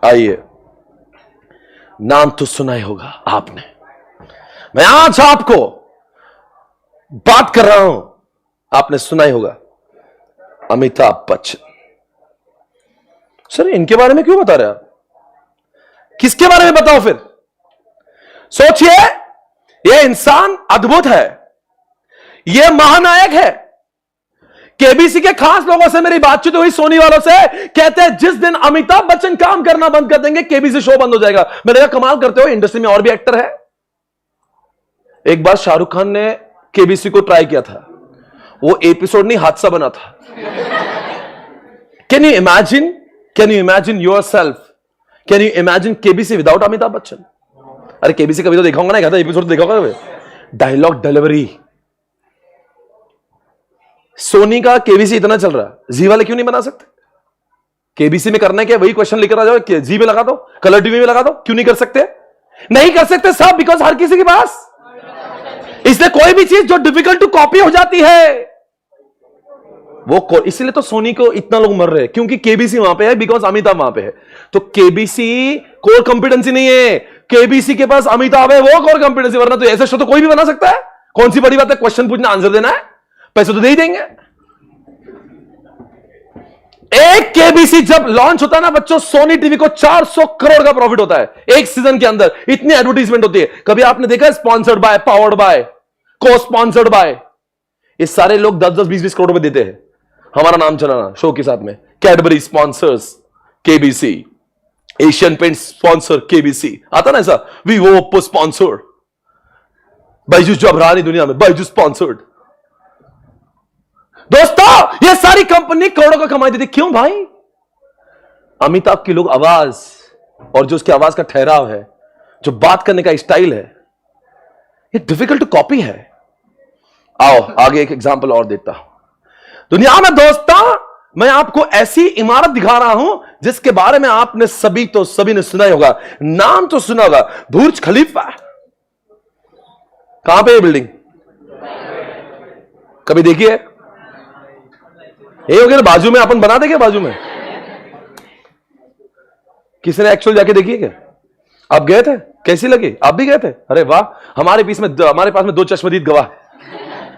आइए, नाम तो सुना ही होगा आपने। मैं आज आपको बात कर रहा हूं, आपने सुना ही होगा, अमिताभ बच्चन। सर इनके बारे में क्यों बता रहे आप? किसके बारे में बताओ फिर? सोचिए, यह इंसान अद्भुत है, यह महानायक है। केबीसी के खास लोगों से मेरी बातचीत हुई, सोनी वालों से, कहते हैं जिस दिन अमिताभ बच्चन काम करना बंद कर देंगे केबीसी शो बंद हो जाएगा। मैंने कहा कमाल करते हो, इंडस्ट्री में और भी एक्टर है। एक बार शाहरुख खान ने केबीसी को ट्राई किया था, वो एपिसोड नहीं हादसा बना था। Can you imagine yourself, can you imagine KBC without Amitabh Bachchan? अरे केबीसी कभी तो देखा होगा ना, कहता एपिसोड देखा होगा। डायलॉग डिलीवरी, सोनी का केबीसी इतना चल रहा है, जी वाले क्यों नहीं बना सकते? केबीसी में करना है क्या, वही क्वेश्चन लेकर आ जाओ, जी में लगा दो, कलर टीवी में लगा दो। क्यों नहीं कर सकते? नहीं कर सकते सब, बिकॉज हर किसी के पास, इसलिए कोई भी चीज जो डिफिकल्ट टू कॉपी हो जाती है वो, इसलिए तो सोनी को इतना लोग मर रहे हैं, क्योंकि केबीसी वहां पे है, बिकॉज अमिताभ वहां पे है। तो केबीसी कोर कंपिटेंसी नहीं है, केबीसी के पास अमिताभ है, वो कोर कंपिटेंसी। वरना तो ऐसा शो तो कोई भी बना सकता है। कौन सी बड़ी बात है, क्वेश्चन पूछना आंसर देना है, पैसे तो दे ही देंगे। एक केबीसी जब लॉन्च होता है ना बच्चों, सोनी टीवी को 400 करोड़ का प्रॉफिट होता है एक सीजन के अंदर। इतनी एडवर्टीजमेंट होती है। कभी आपने देखा है स्पॉन्सर्ड बाय, पावर्ड बाय, को स्पॉन्सर्ड बाय? ये सारे लोग 10-10, 20-20 करोड़ रुपए देते हैं हमारा नाम चलाना शो के साथ में। Cadbury sponsors KBC, Asian paint sponsor KBC, आता ना ऐसा, वीवो ओप्पो स्पॉन्सर्ड, बायजूस जो अब रहा नहीं दुनिया में, बायजूस स्पॉन्सर्ड। दोस्तों ये सारी कंपनी करोड़ों का कमाई देती। क्यों भाई? अमिताभ की लोग आवाज और जो उसकी आवाज का ठहराव है, जो बात करने का स्टाइल है, ये डिफिकल्ट टू कॉपी है। आओ आगे एक एग्जांपल और देता हूं। दुनिया में दोस्तों मैं आपको ऐसी इमारत दिखा रहा हूं जिसके बारे में आपने सभी ने सुना ही होगा, नाम तो सुना होगा, बुर्ज खलीफा। कहां पे ये बिल्डिंग? कभी देखिए? ये हो गया बाजू में, अपन बना देंगे बाजू में। किसी ने एक्चुअल जाके देखिए क्या? आप गए थे? कैसी लगी? आप भी गए थे? अरे वाह, हमारे पास में 2 चश्मदीद गवाह।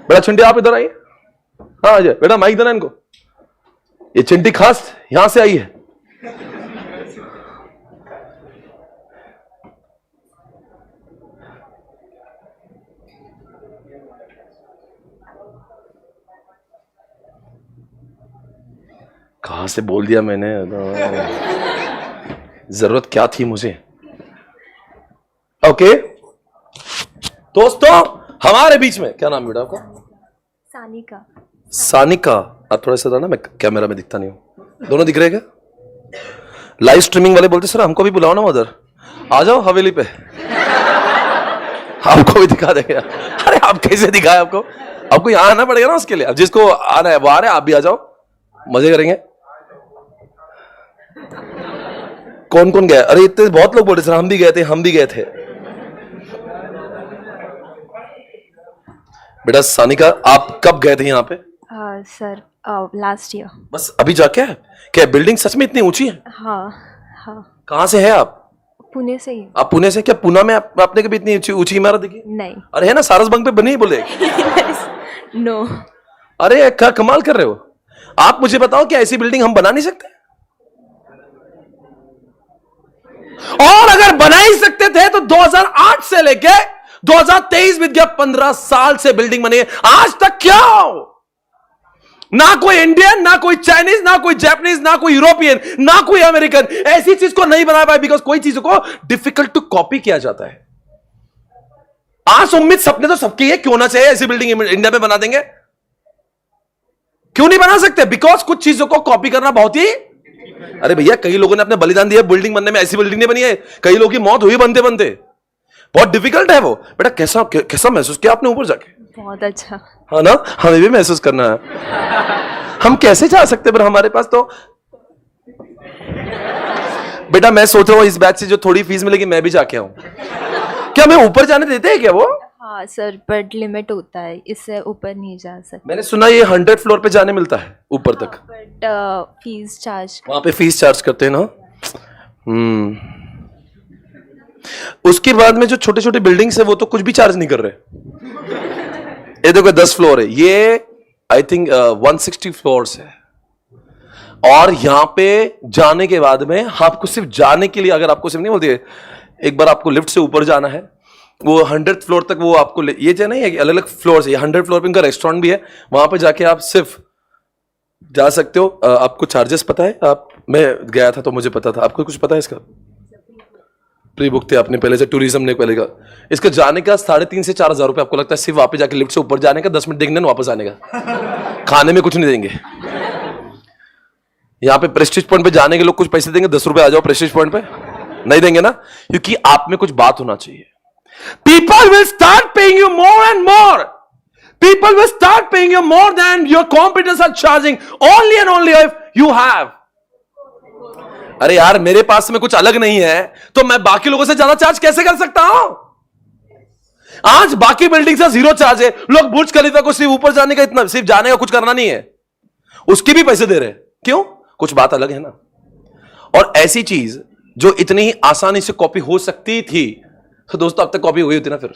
बेटा चिंटी आप इधर आइए। हाँ बेटा माइक देना इनको। ये चिंटी खास यहां से आई है। कहां से बोल दिया मैंने, जरूरत क्या थी मुझे। ओके दोस्तों, हमारे बीच में क्या नाम है बेटा आपका? सानिका। सानिका, आप थोड़ा सा ना, मैं कैमरा में दिखता नहीं हूं। दोनों दिख रहे हैं क्या? लाइव स्ट्रीमिंग वाले बोलते सर हमको भी बुलाओ ना उधर, आ जाओ हवेली पे, आपको भी दिखा देंगे। अरे आप कैसे दिखाए? आपको यहां आना पड़ेगा ना उसके लिए। अब जिसको आना है वो आ रहे हैं, आप भी आ जाओ, मजे करेंगे। कौन कौन गया? अरे इतने बहुत लोग बोल रहे सर हम भी गए थे। बेटा सानिका, आप कब गए थे यहाँ पे? Sir last year. बस अभी जाके आए? क्या बिल्डिंग सच में इतनी ऊंची है? हाँ हाँ। कहाँ से है आप? पुणे से ही। आप पुणे से? क्या पुणे में आपने कभी इतनी ऊंची इमारत देखी? नहीं। अरे है ना, सारस बंग पे बनी ही बोले। नो। अरे क्या कमाल कर रहे हो आप? मुझे बताओ कि ऐसी बिल्डिंग हम बना नहीं सकते? और अगर बना ही सकते थे तो 2008 से लेके 2023 बीत गया, 15 साल से बिल्डिंग बनी है, आज तक क्या हो? ना कोई इंडियन, ना कोई चाइनीज, ना कोई जापानीज, ना कोई यूरोपियन, ना कोई अमेरिकन ऐसी चीज को नहीं बना पाया, बिकॉज कोई चीजों को डिफिकल्ट टू कॉपी किया जाता है। आस उम्मीद सपने तो सबके है, क्यों ना चाहिए ऐसी बिल्डिंग इंडिया में बना देंगे, क्यों नहीं बना सकते? बिकॉज कुछ चीजों को कॉपी करना बहुत ही, अरे भैया कई लोगों ने अपने बलिदान दिया बिल्डिंग बनने में, ऐसी बिल्डिंग नहीं बनी है, कई लोगों की मौत हुई बनते बनते। बहुत डिफिकल्ट है वो। बेटा कैसा कैसा महसूस किया आपने ऊपर जाके? बहुत अच्छा। हाँ ना, हमें भी महसूस करना है। हम कैसे जा सकते, पर हमारे पास तो बेटा मैं सोच रहा हूँ इस बैच से जो थोड़ी फीस मिलेगी मैं भी जाके आऊं। क्या हमें ऊपर जाने देते हैं क्या वो? हाँ सर, बट लिमिट होता है, इससे ऊपर नहीं जा सकते। मैंने सुना ये 100 फ्लोर पे जाने मिलता है ऊपर तक। बट फीस चार्ज, वहां पे फीस चार्ज करते हैं ना। उसके बाद में जो छोटे छोटे बिल्डिंग्स है वो तो कुछ भी चार्ज नहीं कर रहे। ये देखो 10 फ्लोर है, ये आई थिंक 160 फ्लोर्स है। और यहां पे जाने के बाद में आपको सिर्फ जाने के लिए, अगर आपको सिर्फ नहीं बोलती है, एक बार आपको लिफ्ट से ऊपर जाना है, वो 100th फ्लोर तक वो आपको ये जो नहीं है कि अलग अलग फ्लोर है, 100 फ्लोर पे उनका रेस्टोरेंट भी है, वहां पे जाके आप सिर्फ जा सकते हो। आपको चार्जेस पता है? आप, मैं गया था तो मुझे पता था, आपको कुछ पता है इसका? प्री बुक थे आपने पहले से, टूरिज्म ने पहले का, इसका जाने का 3,500 से 4,000 रुपए आपको लगता है सिर्फ वापस जाके लिफ्ट से ऊपर जाने का, 10 मिनट देखने वापस आने का। खाने में कुछ नहीं देंगे। यहाँ पे प्रेस्टीज पॉइंट पे जाने के लोग कुछ पैसे देंगे, 10 रुपए आ जाओ प्रेस्टीज पॉइंट पे, नहीं देंगे ना, क्योंकि आप में कुछ बात होना चाहिए। People will start paying you more and more. People will start paying you more than your competitors are charging, only and only if you have. अरे यार मेरे पास में कुछ अलग नहीं है तो मैं बाकी लोगों से ज्यादा चार्ज कैसे कर सकता हूं? आज बाकी बिल्डिंग से 0 चार्ज है, लोग बुर्ज खलीफा को सिर्फ ऊपर जाने का, इतना सिर्फ जाने का, कुछ करना नहीं है, उसके भी पैसे दे रहे हैं। क्यों? कुछ बात अलग है ना। और ऐसी चीज जो इतनी ही आसानी से कॉपी हो सकती थी, तो दोस्तों अब तक कॉपी हुई होती ना। फिर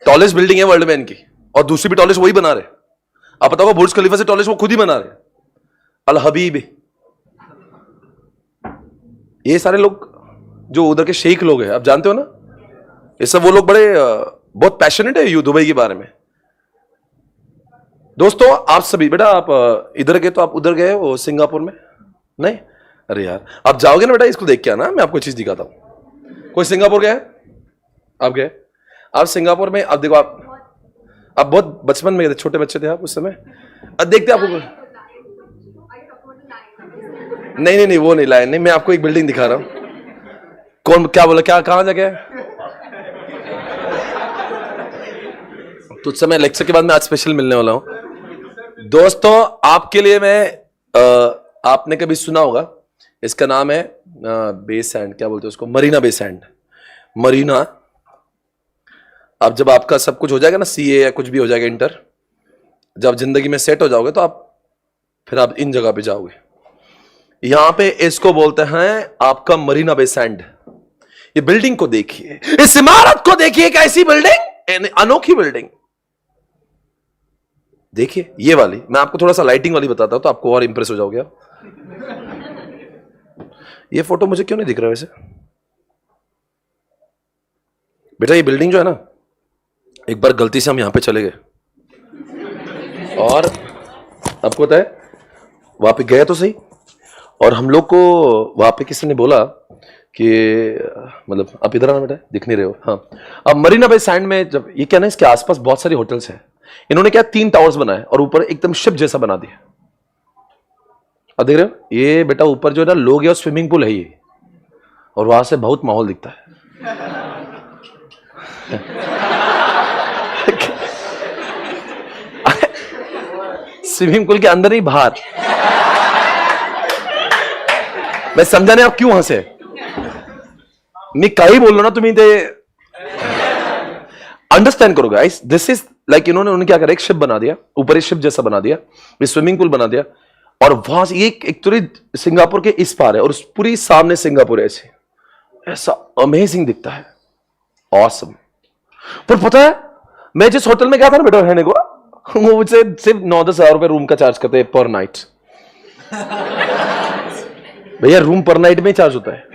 टॉलेस्ट बिल्डिंग है वर्ल्ड में इनकी, और दूसरी भी टॉलेस्ट वही बना रहे। आप बताओ बुर्ज खलीफा से टॉलेस्ट वो खुद ही बना रहे, अल हबीब। ये सारे लोग जो उधर के शेख लोग हैं, आप जानते हो ना, ये सब वो लोग बड़े बहुत पैशनेट है यू दुबई के बारे में। दोस्तों आप सभी, बेटा आप इधर गए तो आप उधर गए वो सिंगापुर में? नहीं? अरे यार आप जाओगे ना बेटा, इसको देख के आना, मैं आपको चीज दिखाता हूं। कोई सिंगापुर गया है? आप गए? आप सिंगापुर में, आप देखो, आप बहुत बचपन में गए थे, छोटे बच्चे थे आप उस समय, अब देखते आपको। नहीं नहीं वो नहीं लाए, नहीं, मैं आपको एक बिल्डिंग दिखा रहा हूं। कौन क्या बोला, क्या कहां जगह है? तो उस समय लेक्चर के बाद मैं आज स्पेशल मिलने वाला हूं। दोस्तों आपके लिए मैं आपने कभी सुना होगा, इसका नाम है बे सैंड, क्या बोलते हैं उसको, मरीना बे सैंड। मरीना, अब जब आपका सब कुछ हो जाएगा ना, सीए या कुछ भी हो जाएगा इंटर, जब जिंदगी में सेट हो जाओगे तो आप फिर आप इन जगह पे जाओगे। यहां पे इसको बोलते हैं आपका मरीना बे सैंड। ये बिल्डिंग को देखिए, इस इमारत को देखिए, एक ऐसी बिल्डिंग, अनोखी बिल्डिंग देखिए, ये वाली। मैं आपको थोड़ा सा लाइटिंग वाली बताता हूं तो आपको और इंप्रेस हो जाओगे आप। ये फोटो मुझे क्यों नहीं दिख रहा वैसे? बेटा ये बिल्डिंग जो है ना, एक बार गलती से हम यहां पे चले गए और आपको पता है वहां पे गए तो सही, और हम लोग को वहां पे किसी ने बोला कि मतलब आप इधर आना बेटा, दिख नहीं रहे हो। हाँ, अब मरीना बे सैंड में जब ये क्या ना, इसके आसपास बहुत सारी होटल्स हैं, इन्होंने क्या 3 टावर्स बनाए और ऊपर एकदम शिप जैसा बना दिया। अब देख रहे हो, ये बेटा ऊपर जो है ना लोग है और स्विमिंग पूल है ये, और वहां से बहुत माहौल दिखता है। स्विमिंग पूल के अंदर ही बाहर। मैं समझा नहीं आप क्यों हंसे। मी काही बोललो ना तुम्ही ते अंडरस्टँड करो गाइस, दिस इज लाइक इन्होंने उन्होंने क्या करा, एक शिप बना दिया, ऊपर एक शिप जैसा बना दिया, एक स्विमिंग पूल बना दिया, और वहां से एक तो सिंगापुर के इस पार है और पूरी सामने सिंगापुर है, ऐसे ऐसा अमेजिंग दिखता है, ऑसम। पर पता है मैं जिस होटल में गया था ना बेटा रहने को, वो मुझसे सिर्फ 9-10 हजार रुपए रूम का चार्ज करते हैं पर नाइट। भैया रूम पर नाइट में चार्ज होता है।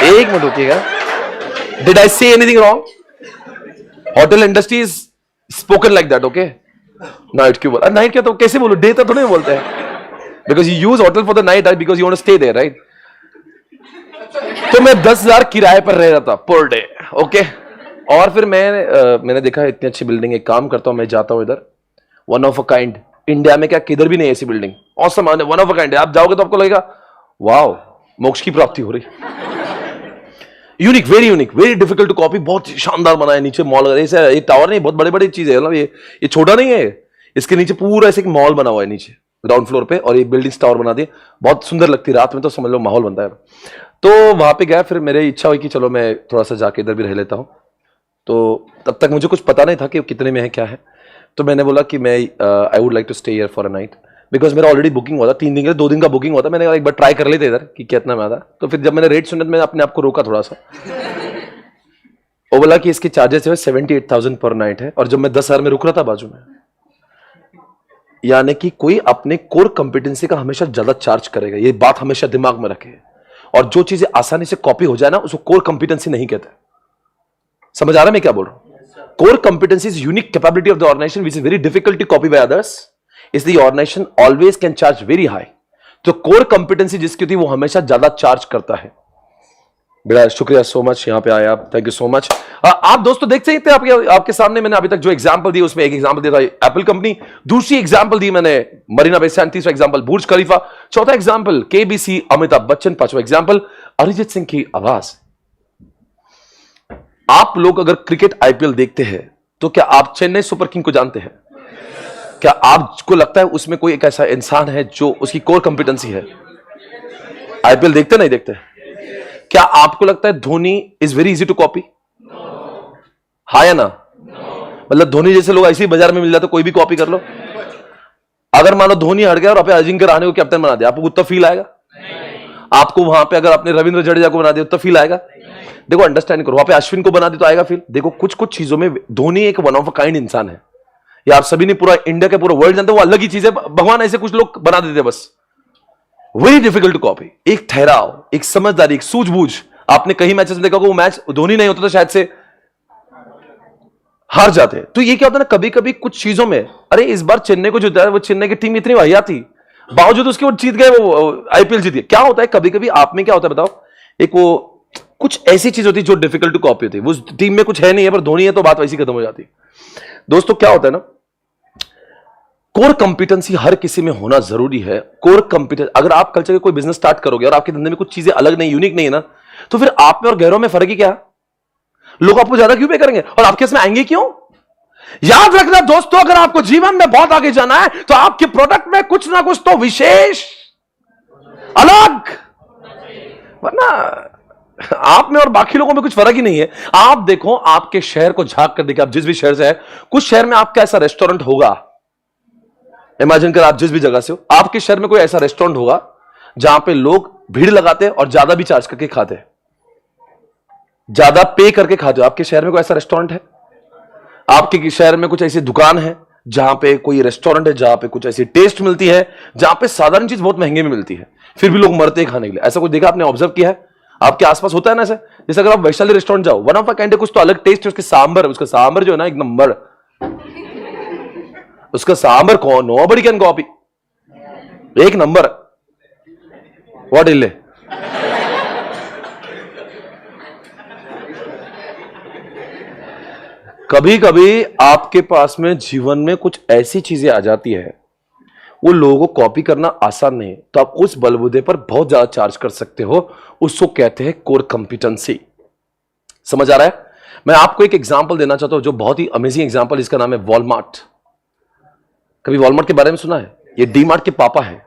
एक minute रुकिएगा, did I say anything wrong? Hotel industry is spoken like that, okay? Night क्यों बोला? नाइट क्या तो कैसे बोलो, डे तो नहीं बोलते हैं, because you use hotel for the night, because you want to stay there, right? तो मैं 10,000 किराए पर रह रहा था पर डे, ओके? और फिर मैंने देखा इतनी अच्छी बिल्डिंग, एक काम करता हूं मैं जाता हूं इधर, one of a kind, India में क्या किधर भी नहीं ऐसी building, awesome, one of a kind है। आप जाओगे तो आपको लगेगा वाओ, मोक्ष की प्राप्ति हो रही। Unique, very difficult to copy, बहुत शानदार बना है। नीचे मॉल, ऐसे ये टावर नहीं, बहुत बड़े बड़े चीज है, मतलब ये छोटा नहीं है, इसके नीचे पूरा ऐसे एक मॉल बना हुआ है नीचे ग्राउंड फ्लोर पे, और ये बिल्डिंग टावर बना दी, बहुत सुंदर लगती है रात में, तो समझ लो माहौल बनता है। तो वहां पे गया, फिर मेरी इच्छा हुई कि चलो मैं थोड़ा सा जाके इधर भी रह लेता हूँ। तो तब तक मुझे कुछ पता नहीं था कि कितने में है क्या है, तो मैंने बोला कि मैं I would like to stay here for a night, because मेरा ऑलरेडी बुकिंग हुआ था 3 दिन का, 2 दिन का बुकिंग हुआ था। मैंने एक बार ट्राई कर लेते इधर कि कितना में आता। तो फिर जब मैंने रेट सुना, मैंने अपने आप को रोका थोड़ा सा। वो बोला कि इसके चार्जेस जो है 78,000 पर नाइट है, और जब मैं 10,000 में रुक रहा था बाजू में, यानी कि कोई अपने कोर कंपिटेंसी का हमेशा ज्यादा चार्ज करेगा, ये बात हमेशा दिमाग में रखे। और जो चीजें आसानी से कॉपी हो जाए ना, उसको कोर कंपिटेंसी नहीं कहते। समझ आ रहा है मैं क्या बोल रहा हूं? Core competency is unique capability of the organization which is very difficult to copy by others, इसलिए organization always can charge very high. तो कोर कंपिटेंसी जिसकी होती है वो हमेशा ज्यादा चार्ज करता है। बड़ा शुक्रिया सो मच, यहाँ पे आए आप, थैंक यू सो मच। आप दोस्तों देख सकते हैं आपके सामने मैंने अभी तक जो एग्जांपल दी, उसमें एक एग्जांपल दिया था एप्पल कंपनी, दूसरी एग्जांपल दी मैंने मरीना बे सैंड, तीसरा एग्जांपल बुर्ज खलीफा, चौथा एग्जांपल केबीसी अमिताभ बच्चन, पांचवा एग्जांपल अरिजीत सिंह की आवाज। आप लोग अगर क्रिकेट आईपीएल देखते हैं तो क्या आप चेन्नई सुपर किंग को जानते हैं? क्या आपको लगता है उसमें कोई एक ऐसा इंसान है जो उसकी कोर कंपिटेंसी है? आईपीएल देखते नहीं देखते? क्या आपको लगता है Dhoni is very easy to copy? हाँ या ना? मतलब धोनी जैसे लोग ऐसे ही बाजार में मिल जाते, कोई भी कॉपी कर लो। अगर मानो धोनी हट गया और आपने अजिंक्य रहाणे को कैप्टन बना दिया, आपको उतना फील आएगा? आपको वहां पे अगर आपने रविंद्र जडेजा को बना दिया उतना फील आएगा? देखो अंडरस्टैंड करो, वहां पे अश्विन को बना दिया तो आएगा फील। देखो कुछ कुछ चीजों में धोनी एक वन ऑफ अ काइंड इंसान है। ये आप सभी ने पूरा इंडिया के पूरा वर्ल्ड जानते हो, वो अलग ही चीज है। भगवान ऐसे कुछ लोग बना देते बस, वेरी डिफिकल्ट टू कॉपी। एक ठहराव, एक समझदारी, एक सूझबूझ। आपने कहीं मैचेस में देखा वो मैच धोनी नहीं होता तो शायद से हार जाते। तो ये क्या होता है ना, कभी कभी कुछ चीजों में, अरे इस बार चेन्नई को जिताया, वो चेन्नई की टीम इतनी वाहियात थी, बावजूद उसके वो जीत गए, वो आईपीएल जीत गए। क्या होता है कभी कभी आप में क्या होता है बताओ, एक वो कुछ ऐसी चीज होती है जो डिफिकल्ट टू कॉपी होती है। वो टीम में कुछ है नहीं है पर धोनी है तो बात वैसी खत्म हो जाती है। दोस्तों क्या होता है ना, कोर कंपिटेंसी हर किसी में होना जरूरी है। कोर कंपिटेंस, अगर आप कल चल के कोई बिजनेस स्टार्ट करोगे और आपके धंधे में कुछ चीजें अलग नहीं, यूनिक नहीं है ना, तो फिर आप में और गैरों में फर्क ही क्या? लोग आपको ज्यादा क्यों पे करेंगे और आपके इसमें आएंगे क्यों? याद रखना दोस्तों, अगर आपको जीवन में बहुत आगे जाना है तो आपके प्रोडक्ट में कुछ ना कुछ तो विशेष, अलग, वरना आप में और बाकी लोगों में कुछ फर्क ही नहीं है। आप देखो, आपके शहर को झांक कर देखिए, आप जिस भी शहर से है, कुछ शहर में आपका ऐसा रेस्टोरेंट होगा, इमेजिन कर आप जिस भी जगह से हो, आपके शहर में कोई ऐसा रेस्टोरेंट होगा जहां पे लोग भीड़ लगाते हैं और ज्यादा भी चार्ज करके खाते हैं, ज्यादा पे करके खाते हो। आपके शहर में कोई ऐसा रेस्टोरेंट है? आपके शहर में कुछ ऐसी दुकान है जहां पे कोई रेस्टोरेंट है, जहां पे कुछ ऐसी टेस्ट मिलती है, जहां पे साधारण चीज बहुत महंगे में मिलती है, फिर भी लोग मरते हैं खाने के लिए? ऐसा कुछ देखा आपने, ऑब्जर्व किया है? आपके आसपास होता है ना ऐसा? जैसे अगर आप वैशाली रेस्टोरेंट जाओ, वन ऑफ अ काइंड, कुछ तो अलग टेस्ट है उसके सांबर, उसका सांबर जो है ना एक नंबर, उसका सांबर कौन, नोबडी कैन कॉपी, एक नंबर। व्हाट इले कभी कभी आपके पास में जीवन में कुछ ऐसी चीजें आ जाती है, वो लोगों को कॉपी करना आसान नहीं, तो आप उस बलबूते पर बहुत ज्यादा चार्ज कर सकते हो। उसको कहते हैं कोर कंपिटेंसी। समझ आ रहा है? मैं आपको एक एग्जांपल देना चाहता हूं जो बहुत ही अमेजिंग एग्जांपल, इसका नाम है वॉलमार्ट। कभी वॉलमार्ट के बारे में सुना है? ये डी मार्ट के पापा है।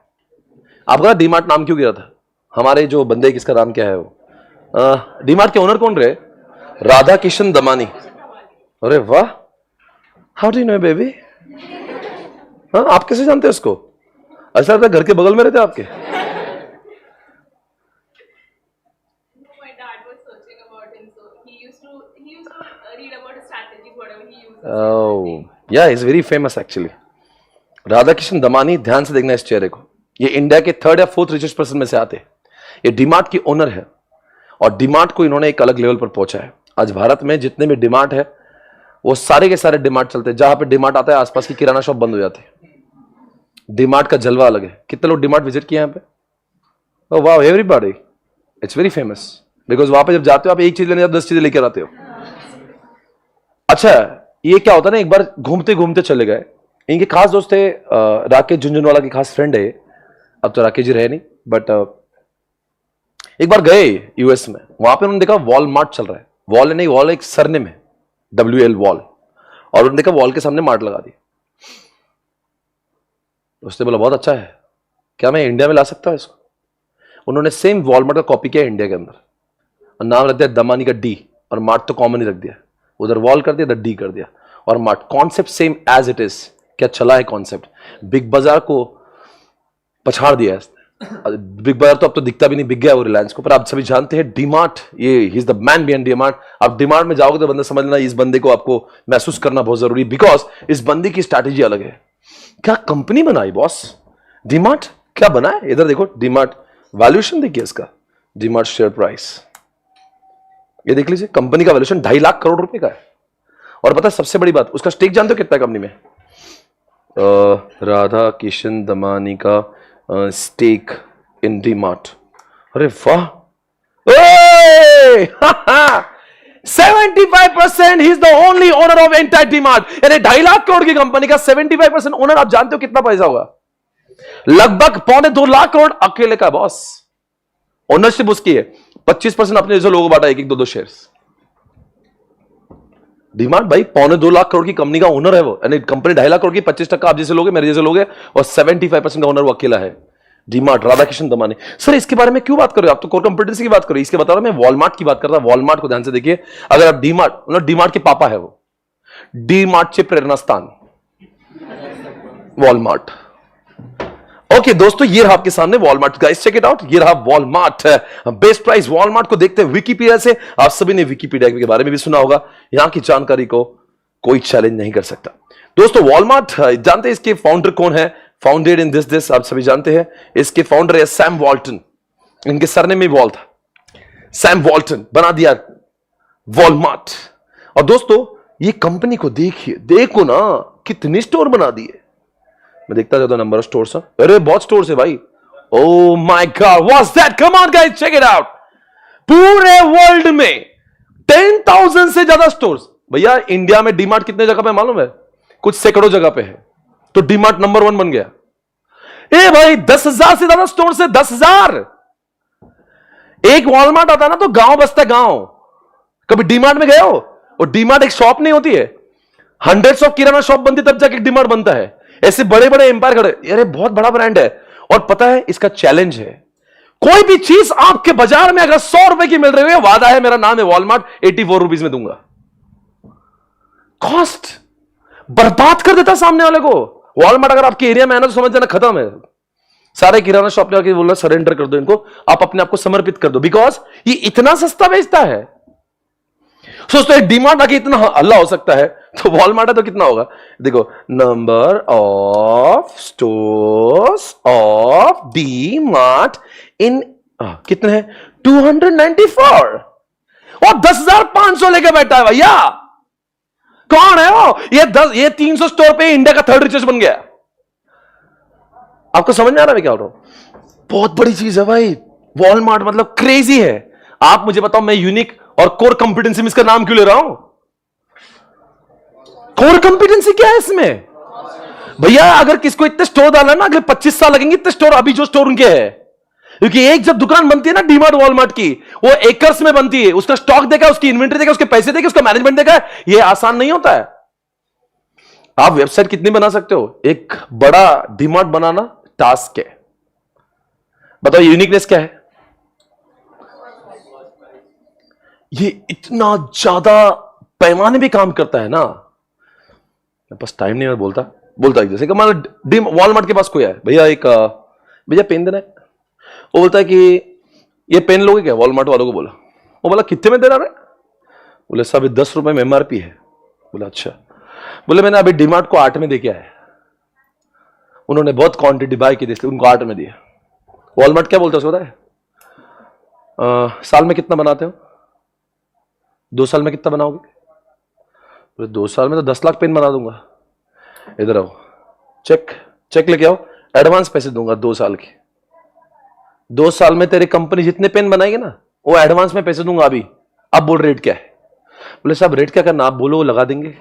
आपका डी मार्ट नाम क्यों गिरा था? हमारे जो बंदे, किसका नाम क्या है वो, डी मार्ट के ओनर कौन रहे? राधा किशन दमानी। अरे वाह, how do you know baby? हाँ, आप कैसे जानते हैं उसको? अच्छा लगता है घर के बगल में रहते आपके? My dad was searching about him, so he used to read about his strategies, whatever he uses. Oh, yeah, he's very famous actually. Radha Kishan Damani, ध्यान से देखना इस चेहरे को। ये इंडिया के 3rd या 4th रिचेस्ट पर्सन में से आते हैं। ये डीमार्ट की ओनर है और डीमार्ट को इन्होंने एक अलग लेवल पर पहुंचा है। आज भारत में जितने भी डीमार्ट है वो सारे के सारे डीमार्ट चलते हैं। जहां पे डीमार्ट आता है आसपास की किराना शॉप बंद हो जाती है। डीमार्ट का जलवा अलग है। कितने लोग डीमार्ट विजिट किए यहाँ पे? ओह वाह, everybody, it's very famous. Because वहां पे जब जाते हो आप एक चीज लेने, 10 चीजें लेकर आते हो। अच्छा, ये क्या होता है ना, एक बार घूमते घूमते चले गए। इनके खास दोस्त थे, राकेश झुंझुनवाला की खास फ्रेंड है ये। अब तो राकेश जी रहे नहीं, बट एक बार गए यूएस में। वहां पे उन्होंने देखा वॉलमार्ट चल रहा है। वॉल नहीं, वॉल एक सरनेम है, WL वॉल। और उन्होंने देखा वॉल के सामने मार्ट लगा दी। उसने बोला बहुत अच्छा है, क्या मैं इंडिया में ला सकता हूं इसको? उन्होंने सेम वॉलमार्ट का कॉपी किया इंडिया के अंदर और नाम रख दिया दमानी का D, और मार्ट तो कॉमन ही रख दिया। उधर वॉल कर दिया, इधर D कर दिया, और mart concept same as it is. क्या चला है कॉन्सेप्ट? बिग बाजार को पछाड़ दिया है। बिग बाजार तो अब तो दिखता भी नहीं, बिक गया वो रिलायंस को। पर आप सभी जानते हैं डीमार्ट, ये he is the man behind DMart. आप डीमार्ट में जाओगे तो बंदा समझ लेना, इस बंदे को आपको महसूस करना बहुत जरूरी, बिकॉज इस बंदे की स्ट्रैटेजी अलग है। क्या कंपनी बनाई बॉस डीमार्ट, क्या बना है? इधर देखो डीमार्ट, वैल्यूएशन देखिए इसका, डीमार्ट शेयर प्राइस ये देख लीजिए। कंपनी का वैल्यूएशन 2.5 लाख करोड़ रुपए का है। और पता है सबसे बड़ी बात, उसका स्टेक जानते हो कितना है कंपनी में? राधा किशन दमानी का स्टेक इन डीमार्ट, अरे वाह, 75%, he is the only owner of entire DMart. यानी 2.5 लाख करोड़ की कंपनी का 75% ओनर। आप जानते हो कितना पैसा होगा? लगभग 2.25 लाख करोड़ अकेले का बॉस। ओनरशिप उसकी है। 25% अपने जैसे लोगों बांटा, 1-1, 2-2 शेयर्स। डीमार्ट भाई 2.25 लाख करोड़ की कंपनी का ओनर है वो। यानी कंपनी 2.5 लाख करोड़ की 25% आप जैसे लोगे, मेरे जैसे लोगे, और 75% का ओनर वो अकेला है। डीमार्ट, राधा किशन दमानी। सर इसके बारे में क्यों बात कर रहे हो? आप तो कोर कंपिटेंसी की बात करो। इसके बता रहा हूं मैं, वॉलमार्ट की बात कर रहा हूं। वॉलमार्ट को ध्यान से देखिए। अगर आप डीमार्ट के पापा है वो, डीमार्ट चे प्रेरणास्थान वॉलमार्ट। ओके दोस्तों, ये रहा आपके सामने Walmart, guys check it out. ये रहा वॉलमार्ट, बेस्ट प्राइस वॉलमार्ट को देखते हैं विकिपीडिया से। आप सभी ने विकिपीडिया के बारे में भी सुना होगा। यहां की जानकारी को कोई चैलेंज नहीं कर सकता। दोस्तों वॉलमार्ट, जानते हैं इसके फाउंडर कौन है? फाउंडेड इन दिस आप सभी जानते हैं। इसके फाउंडर है सैम वॉल्टन। इनके सरनेम में वॉल था। सैम वॉल्टन बना दिया वॉलमार्ट। और दोस्तों ये कंपनी को देखिए, देखो ना कितने स्टोर बना दिए। मैं देखता जाता नंबर ऑफ स्टोर्स। अरे बहुत स्टोर्स है भाई। Oh my god, what's that? Come on guys, check it out. पूरे वर्ल्ड में 10,000 से ज्यादा स्टोर्स। भैया इंडिया में डीमार्ट कितने जगह पे मालूम है? कुछ सैकड़ों जगह पे है। तो डीमार्ट नंबर 1 बन गया। ए भाई 10,000 से ज्यादा स्टोर से 10,000। एक वॉलमार्ट आता ना तो गांव बसता है, गांव। कभी डीमार्ट में गए हो? और डीमार्ट एक शॉप नहीं होती है, हंड्रेड्स ऑफ किराना शॉप बनती तब जाके डीमार्ट बनता है। ऐसे बड़े बड़े एम्पायर खड़े। अरे बहुत बड़ा ब्रांड है। और पता है इसका चैलेंज है, कोई भी चीज आपके बाजार में अगर 100 रुपए की मिल रही है, वादा है, मेरा नाम है वॉलमार्ट, 84 रुपीज में दूंगा। कॉस्ट बर्बाद कर देता सामने वाले को। वॉलमार्ट अगर आपके एरिया में है ना तो समझ जाना खत्म है। सारे किराना शॉप ने आके बोला सरेंडर कर दो इनको, आप अपने आप को समर्पित कर दो, बिकॉज ये इतना सस्ता बेचता है। सोचते हैं डीमार्ट आके इतना हल्ला हो सकता है, तो वॉलमार्ट है तो कितना होगा? देखो, number of stores of DMart in कितने हैं? 294। और 10,500 लेके बैठा है भैया। कौन है वो? ये 300 स्टोर पे इंडिया का 3rd रिचेस्ट बन गया। आपको समझ में आ रहा है क्या हो रहा हूं? बहुत बड़ी चीज है भाई वॉलमार्ट, मतलब क्रेजी है। आप मुझे बताओ, मैं यूनिक और कोर कंपिटेंसी में इसका नाम क्यों ले रहा हूं? कोर कंपिटेंसी क्या है इसमें भैया? अगर किसको इतने स्टोर डालना ना, अगले 25 साल लगेंगे इतने स्टोर, अभी जो स्टोर उनके है। क्योंकि एक जब दुकान बनती है ना डीमार्ट वॉलमार्ट की, वो एकर्स में बनती है। उसका स्टॉक देखा, उसकी इन्वेंटरी देखा, उसके पैसे देखे, उसका मैनेजमेंट देखा। ये आसान नहीं होता है। आप वेबसाइट कितनी बना सकते हो? एक बड़ा डीमार्ट बनाना टास्क है। बताओ यूनिकनेस क्या है? ये इतना ज्यादा पैमाने पे काम करता है ना, मेरे पास टाइम नहीं है, बोलता बोलता है जैसे कि मान वॉलमार्ट के पास कोई है, भैया एक भैया पेन देना है, वो बोलता है कि ये पेन लोगे क्या, वॉलमार्ट वालों को बोला, वो बोला कितने में दे रहा है, बोले साहब 10 रुपए में MRP है, बोला अच्छा, बोले मैंने अभी डीमार्ट को 8 में दे के आया, उन्होंने बहुत क्वांटिटी बाय की थी इसलिए उनको 8 में दिया। वॉलमार्ट क्या बोलता है उसको पता है, साल में कितना बनाते हो, 2 साल में कितना बनाओगे, बोले 2 साल में तो 10 लाख पेन बना दूंगा, इधर आओ चेक लेके आओ, एडवांस पैसे दूंगा 2 साल के, 2 साल में तेरी कंपनी जितने पेन बनाएगी ना वो एडवांस में पैसे दूंगा अभी। अब बोल रेट क्या है, बोले साहब रेट क्या करना, आप बोलो लगा देंगे।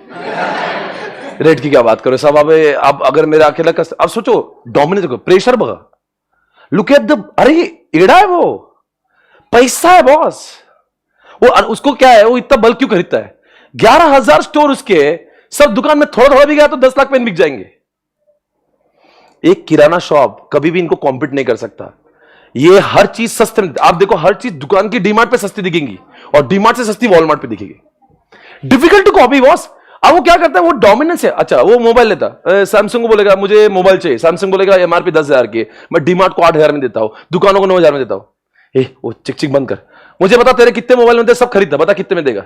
रेट की क्या बात करो साहब, अब अगर मेरा अकेला अब सोचो डोमिनेट को प्रेशर बगा, लुक एट द, अरे एड़ा है वो, पैसा है बॉस, वो उसको क्या है, वो इतना बल्क क्यों खरीदता है, 11,000 स्टोर उसके, सब दुकान में थोड़ा थोड़ा भी गया तो 10 लाख पेन बिक जाएंगे। एक किराना शॉप कभी भी इनको कॉम्पीट नहीं कर सकता, ये हर चीज सस्ते, आप देखो हर चीज दुकान की डीमार्ट पे सस्ती दिखेगी और डीमार्ट से सस्ती वॉलमार्ट पे दिखेगी। Difficult to copy boss. अब वो क्या करता है, वो डोमिनेंस है। अच्छा वो मोबाइल लेता, सैमसंग को बोलेगा मुझे मोबाइल चाहिए, सैमसंग बोलेगा MRP 10,000 की, मैं डीमार्ट को 8,000 में देता हूं, दुकानों को 9,000 में देता हूं। वो चिक बंद कर, मुझे बता तेरे कितने मोबाइल में सब खरीदता, बता कितने में देगा।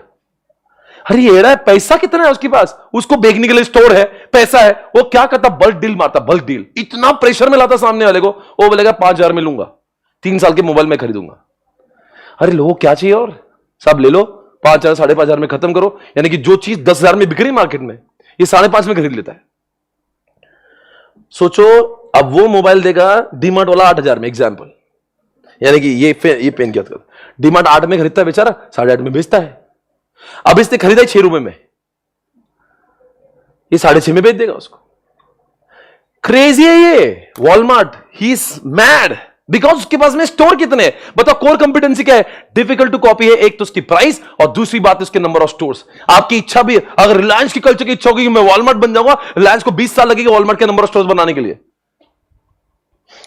अरे ये रहा है, पैसा कितना है उसके पास, उसको बेचने के लिए स्टोर है, पैसा है, वो क्या करता, बल्क डील मारता, बल्क डील, इतना प्रेशर में लाता सामने वाले को, वो बोलेगा 5,000 में लूंगा, 3 साल के मोबाइल में खरीदूंगा। अरे लोगों क्या चाहिए, और सब ले लो, 5,000 5,500 में खत्म करो, यानी कि जो चीज 10,000 में बिक रही मार्केट में, ये 5,500 में खरीद लेता है। सोचो अब वो मोबाइल देगा डीमार्ट वाला 8,000 में, एग्जाम्पल, यानी कि ये पेन क्या, डीमार्ट 8 में खरीदता है बेचारा, 8.5 में बेचता है। अब इसने खरीदा 6 रुपए में, ये 6.5 में बेच देगा उसको। क्रेजी है ये Walmart, he is mad, because उसके पास में स्टोर कितने हैं। बताओ कोर कंपिटेंसी क्या है, डिफिकल्ट टू कॉपी है, एक तो उसकी प्राइस और दूसरी बात उसके नंबर ऑफ स्टोर्स। आपकी इच्छा भी, अगर रिलायंस की कल्चर की इच्छा होगी कि मैं वॉलमार्ट बन जाऊंगा, रिलायंस को 20 साल लगेगा वॉलमार्ट के नंबर ऑफ स्टोर्स बनाने के लिए।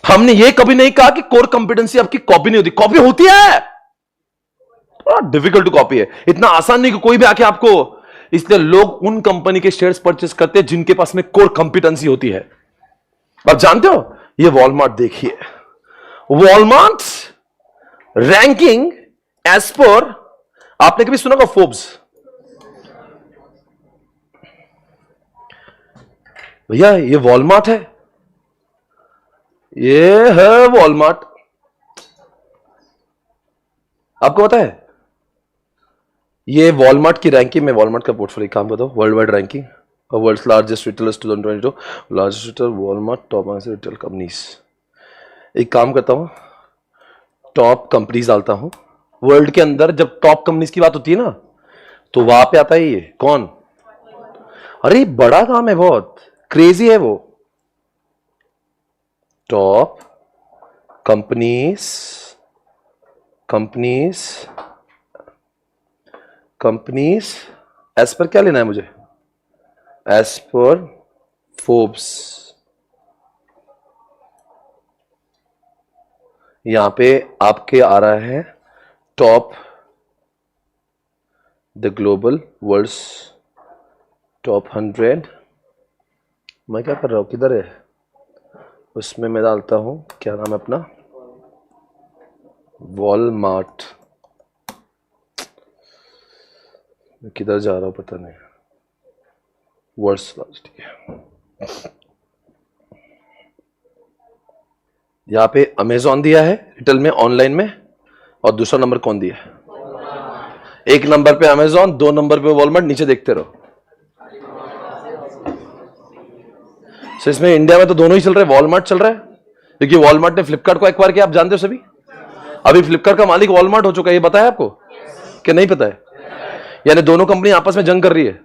हमने ये कभी नहीं कहा कि कोर कंपिटेंसी आपकी कॉपी नहीं होती, कॉपी होती है, डिफिकल्ट टू कॉपी है, इतना आसान नहीं कि कोई भी आके आपको, इसलिए लोग उन कंपनी के शेयर्स परचेस करते हैं जिनके पास में कोर कंपिटेंसी होती है। आप जानते हो, ये वॉलमार्ट देखिए, वॉलमार्ट रैंकिंग एज पर, आपने कभी सुना होगा फोर्ब्स, भैया ये वॉलमार्ट है, ये है वॉलमार्ट, आपको पता है ये वॉलमार्ट की रैंकिंग में, वॉलमार्ट का पोर्टफोलियो काम करता हूं, world wide ranking, world's largest retailers 2022, largest retailer Walmart, top retail companies. एक काम करता हूं, टॉप कंपनीज डालता हूं वर्ल्ड के अंदर, जब टॉप कंपनीज की बात होती है ना तो वहां पे आता है ये कौन, अरे बड़ा काम है, बहुत क्रेजी है वो, टॉप कंपनीज एज पर क्या लेना है मुझे, एज पर फोर्ब्स। यहां पे आपके आ रहा है top the global world's top 100। मैं क्या कर रहा हूं, किधर है, उसमें मैं डालता हूं, क्या नाम है अपना, वॉलमार्ट, किधर जा रहा हूं पता नहीं, वर्ड्स, ठीक है। यहां पे अमेजॉन दिया है रिटेल में, ऑनलाइन में, और दूसरा नंबर कौन दिया है, 1 नंबर पे अमेजॉन, 2 नंबर पे वॉलमार्ट, नीचे देखते रहो। तो इसमें इंडिया में तो दोनों ही चल रहे हैं, वॉलमार्ट चल रहा है क्योंकि वॉलमार्ट ने फ्लिपकार्ट को एक्वायर किया, आप जानते हो सभी, अभी फ्लिपकार्ट का मालिक वॉलमार्ट हो चुका है, ये पता है आपको कि नहीं पता है, यानी दोनों कंपनी आपस में जंग कर रही है।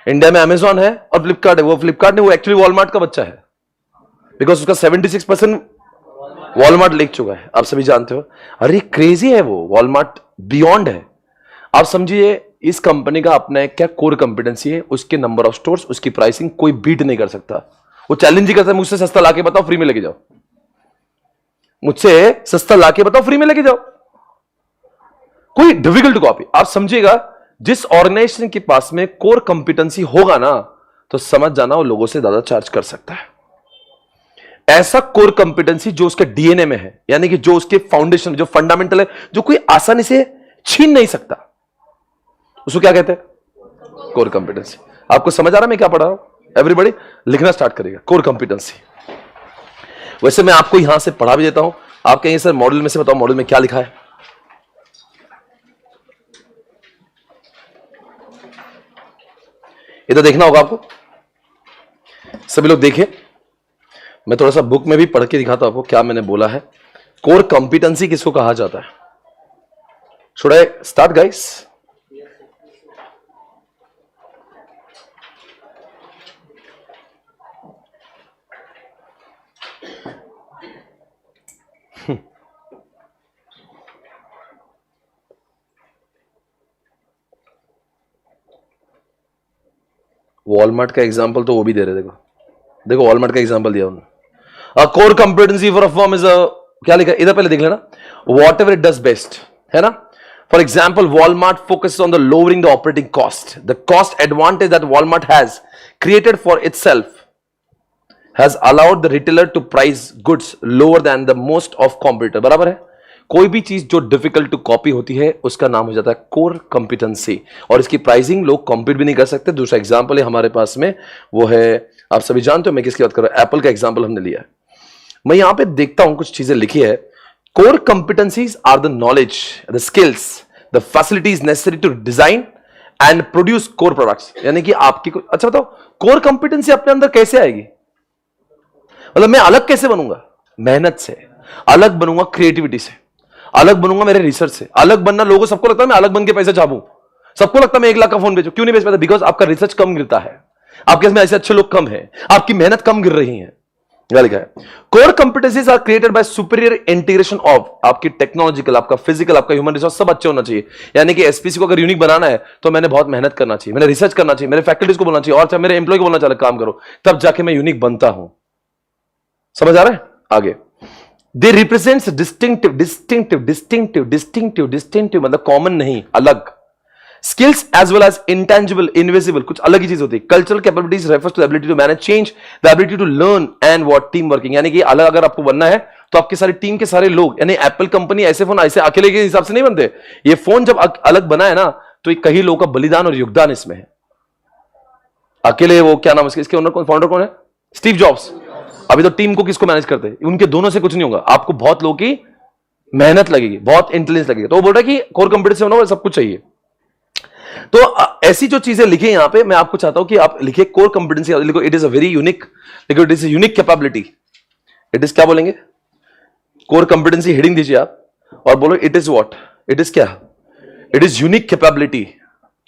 इंडिया में अमेजॉन है और फ्लिपकार्ट है, वो फ्लिपकार्ट ने वो एक्चुअली वॉलमार्ट का बच्चा है, बिकॉज उसका 76% वॉलमार्ट लेक चुका है, आप सभी जानते हो। अरे क्रेजी है वो, वॉलमार्ट बियॉन्ड है। आप समझिए इस कंपनी का अपना क्या कोर कंपिटेंसी है, उसके नंबर ऑफ स्टोर्स, उसकी प्राइसिंग कोई बीट नहीं कर सकता। वो चैलेंज ही करता है, मुझसे सस्ता लाके बताओ फ्री में लेके जाओ, मुझसे सस्ता लाके बताओ फ्री में लेके जाओ। कोई डिफिकल्ट कॉपी। आप समझिएगा, जिस ऑर्गेनाइजेशन के पास में कोर कंपिटेंसी होगा ना, तो समझ जाना वो लोगों से ज्यादा चार्ज कर सकता है। ऐसा कोर कंपिटेंसी जो उसके डीएनए में है, यानी कि जो उसके फाउंडेशन, जो फंडामेंटल है, जो कोई आसानी से छीन नहीं सकता, उसको क्या कहते हैं? Core competency. आपको समझ आ रहा है मैं क्या पढ़ा रहा हूं? एवरीबॉडी लिखना स्टार्ट करेगा, कोर कंपिटेंसी। वैसे मैं आपको यहां से पढ़ा भी देता हूं। आप कहेंगे सर मॉडल में से बताओ, मॉडल में क्या लिखा है? ये तो देखना होगा आपको। सभी लोग देखिए, मैं थोड़ा सा बुक में भी पढ़ के दिखाता हूं आपको क्या मैंने बोला है। कोर कंपिटेंसी किसको कहा जाता है? Should I start guys? Walmart का एग्जांपल तो वो भी दे रहे। देखो देखो, वॉलमार्ट का एग्जांपल दिया उन्होंने। Core competency for a firm is क्या लिखा इधर, पहले देख लेना। Whatever it does best, है ना। For example, Walmart focus on the lowering the operating cost. The cost advantage that Walmart has created for itself has allowed the retailer to price goods lower than the most of competitor. बराबर है। कोई भी चीज जो difficult to copy होती है उसका नाम हो जाता है कोर कंपिटेंसी, और इसकी प्राइसिंग लोग कॉम्पीट भी नहीं कर सकते। दूसरा एग्जांपल है हमारे पास में, वो है, आप सभी जानते हो मैं किसकी बात कर रहा हूं, एप्पल का एग्जांपल हमने लिया है। मैं यहां पे देखता हूं कुछ चीजें लिखी है। Core competencies are the knowledge, the skills, the facilities necessary to design and produce core products. यानी कि आपकी अच्छा बताओ, कोर कंपिटेंसी अपने अंदर कैसे आएगी? मतलब मैं अलग कैसे बनूंगा? मेहनत से अलग बनूंगा, क्रिएटिविटी से अलग बनूंगा, मेरे रिसर्च से अलग बनना। लोगों सबको लगता है मैं अलग बन के पैसे छापूं, सबको लगता है मैं 1 लाख का फोन बेचूं। क्यों नहीं बेच पाता? बिकॉज आपका रिसर्च कम गिरता है, आपके इसमें ऐसे अच्छे लोग कम हैं, आपकी मेहनत कम गिर रही है। क्या लिखा है? Core competencies are created by superior integration of, आपकी टेक्नोलॉजिकल, आपका फिजिकल, आपका ह्यूमन रिसोर्स सब अच्छे होना चाहिए। यानी कि एसपीसी को अगर यूनिक बनाना है तो मैंने बहुत मेहनत करना चाहिए, मैंने रिसर्च करना चाहिए, मेरे फैकल्टीज को बोलना चाहिए, और चाहे मेरे एम्प्लॉय को बोलना चाहिए काम करो, तब जाके मैं यूनिक बनता हूं। समझ आ रहा है? आगे, दे रिप्रेजेंट्स डिस्टिंक्टिव मतलब कॉमन नहीं, अलग। Skills as well as intangible, invisible, कुछ अलग ही चीज होती है। Cultural capabilities refers to ability to manage change, the ability to learn and what team working. यानी कि अलग अगर आपको बनना है तो आपकी सारी टीम के सारे लोग, यानी एप्पल कंपनी ऐसे फोन ऐसे अकेले के हिसाब से नहीं बनते। ये फोन जब अलग बना है ना, तो कई लोगों का बलिदान और योगदान इसमें है। अकेले वो क्या नाम है इसके ओनर कौन, फाउंडर कौन है? Steve jobs. अभी तो टीम को किसको मैनेज करते हैं? उनके दोनों से कुछ नहीं होगा, आपको बहुत लोगों की मेहनत लगेगी, बहुत इंटेलिजेंस लगेगा। तो वो बोल रहा है कि कोर कंपिटेंसी होना सब कुछ चाहिए। तो ऐसी जो चीजें लिखी यहां पे, मैं आपको चाहता हूं कि आप लिखिए कोर कंपिटेंसी, लिखो it is a very unique, लिखो it is a unique capability. It is क्या बोलेंगे? कोर कंपिटेंसी हेडिंग दीजिए आप और बोलो it is what, it is क्या? It is unique capability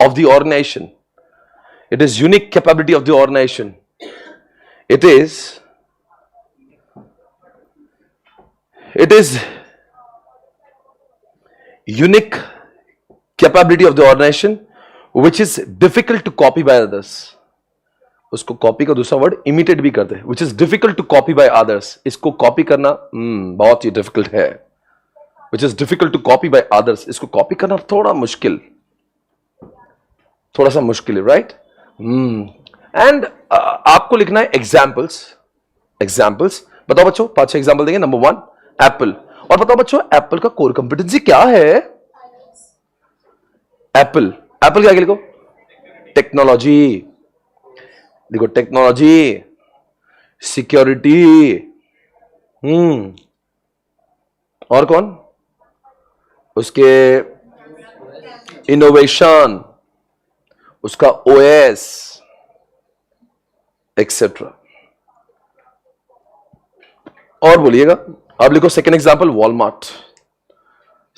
of the organization. It is unique capability of the organization. It is unique capability of the organization which is difficult to copy by others. उसको copy का दूसरा word imitate भी करते हैं, which is difficult to copy by others. इसको copy करना बहुत ही difficult है, which is difficult to copy by others. इसको कॉपी करना थोड़ा मुश्किल, थोड़ा सा मुश्किल है, राइट? एंड आपको लिखना है एग्जाम्पल्स। एग्जाम्पल्स बताओ बच्चों, 5-6 एग्जाम्पल देंगे। नंबर 1 एप्पल, और बताओ बच्चों एप्पल का कोर कंपिटेंसी क्या है? एप्पल क्या लिखो? टेक्नोलॉजी। देखो टेक्नोलॉजी, सिक्योरिटी, और कौन? उसके इनोवेशन, उसका ओएस एक्सेट्रा। और बोलिएगा, अब लिखो second example Walmart.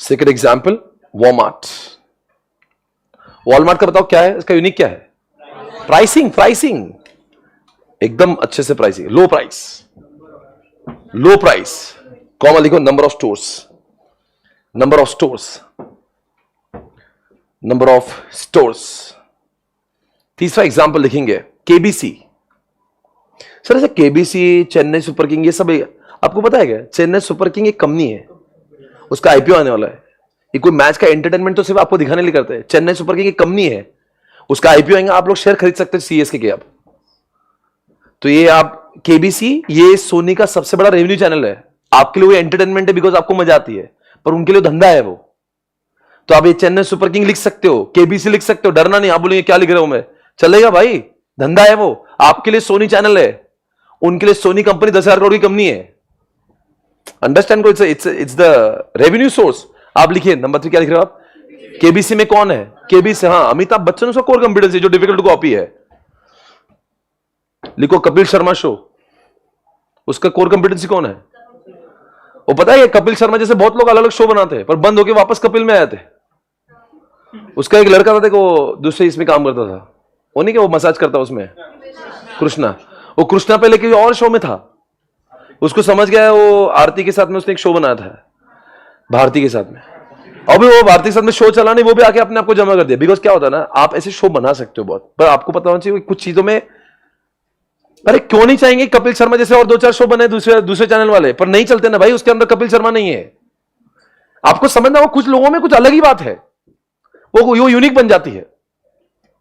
Second example Walmart. Walmart का बताओ क्या है, इसका यूनिक क्या है? प्राइसिंग। प्राइसिंग एकदम अच्छे से pricing, low price, low price. Comma लिखो number of stores, number of stores, number of stores. तीसरा एग्जाम्पल लिखेंगे केबीसी। सर ऐसे केबीसी, चेन्नई सुपर किंग, ये सब आपको पता है क्या? चेन्नई सुपर किंग एक कंपनी है, उसका आईपीओ आने वाला है। ये कोई मैच का एंटरटेनमेंट तो सिर्फ आपको दिखाने लिए करते हैं। चेन्नई सुपर किंग की कंपनी है, उसका आईपीओ आएगा, आप लोग शेयर खरीद सकते हैं सीएसके के। आप तो ये आप केबीसी, ये सोनी का सबसे बड़ा रेवेन्यू चैनल है। आपके लिए वो एंटरटेनमेंट है बिकॉज आपको मजा आती है, पर उनके लिए धंधा है वो। तो आप ये चेन्नई सुपर किंग लिख सकते हो, केबीसी लिख सकते हो, डरना नहीं। आप बोलेंगे क्या लिख रहे हो मैं, चलेगा भाई, धंधा है वो। आपके लिए सोनी चैनल है, उनके लिए सोनी कंपनी 10,000 करोड़ की कंपनी है। अंडरस्टैंड को, इट्स द रेवेन्यू सोर्स। आप लिखिए नंबर 3, क्या लिख रहे हो आप? केबीसी में कौन है? केबीसी, हाँ, अमिताभ बच्चन उसका कोर कंपिटेंसी जो डिफिकल्ट कॉपी है। लिखो कपिल शर्मा शो, उसका कोर कंपिटेंसी कौन है? वो पता है, कपिल शर्मा जैसे बहुत लोग अलग अलग शो बनाते हैं, पर बंद होके वापस कपिल में आए थे। उसका एक लड़का था, देखो दूसरे इसमें काम करता था, वो नहीं कि वो मसाज करता उसमें, कृष्णा। वो कृष्णा पहले किसी और शो में था, उसको समझ गया, वो आरती के साथ में उसने एक शो बनाया था, भारती के साथ में। अभी वो भारती के साथ में शो चला नहीं, वो भी आके अपने आप को जमा कर दिया। बिकॉज क्या होता है ना, आप ऐसे शो बना सकते हो बहुत, पर आपको पता होना चाहिए कुछ चीजों में। अरे क्यों नहीं चाहेंगे कपिल शर्मा जैसे और 2-4 शो बने दूसरे चैनल वाले, पर नहीं चलते ना भाई, उसके अंदर कपिल शर्मा नहीं है। आपको समझना हो, कुछ लोगों में कुछ अलग ही बात है, वो यूनिक बन जाती है।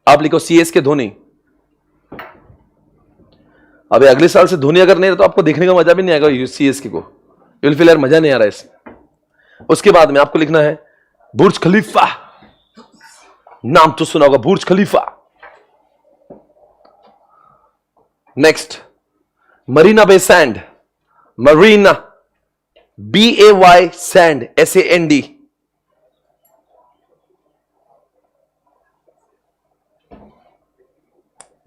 आप लिखो सीएसके धोनी। अबे अगले साल से धोनी अगर नहीं रहा तो आपको देखने का मजा भी नहीं आएगा सीएसके को। यू विल फील यार मजा नहीं आ रहा है इसमें। उसके बाद में आपको लिखना है बुर्ज खलीफा। नाम तो सुना होगा, Burj Khalifa. Next Marina Bay sand, Marina BAY sand SAND।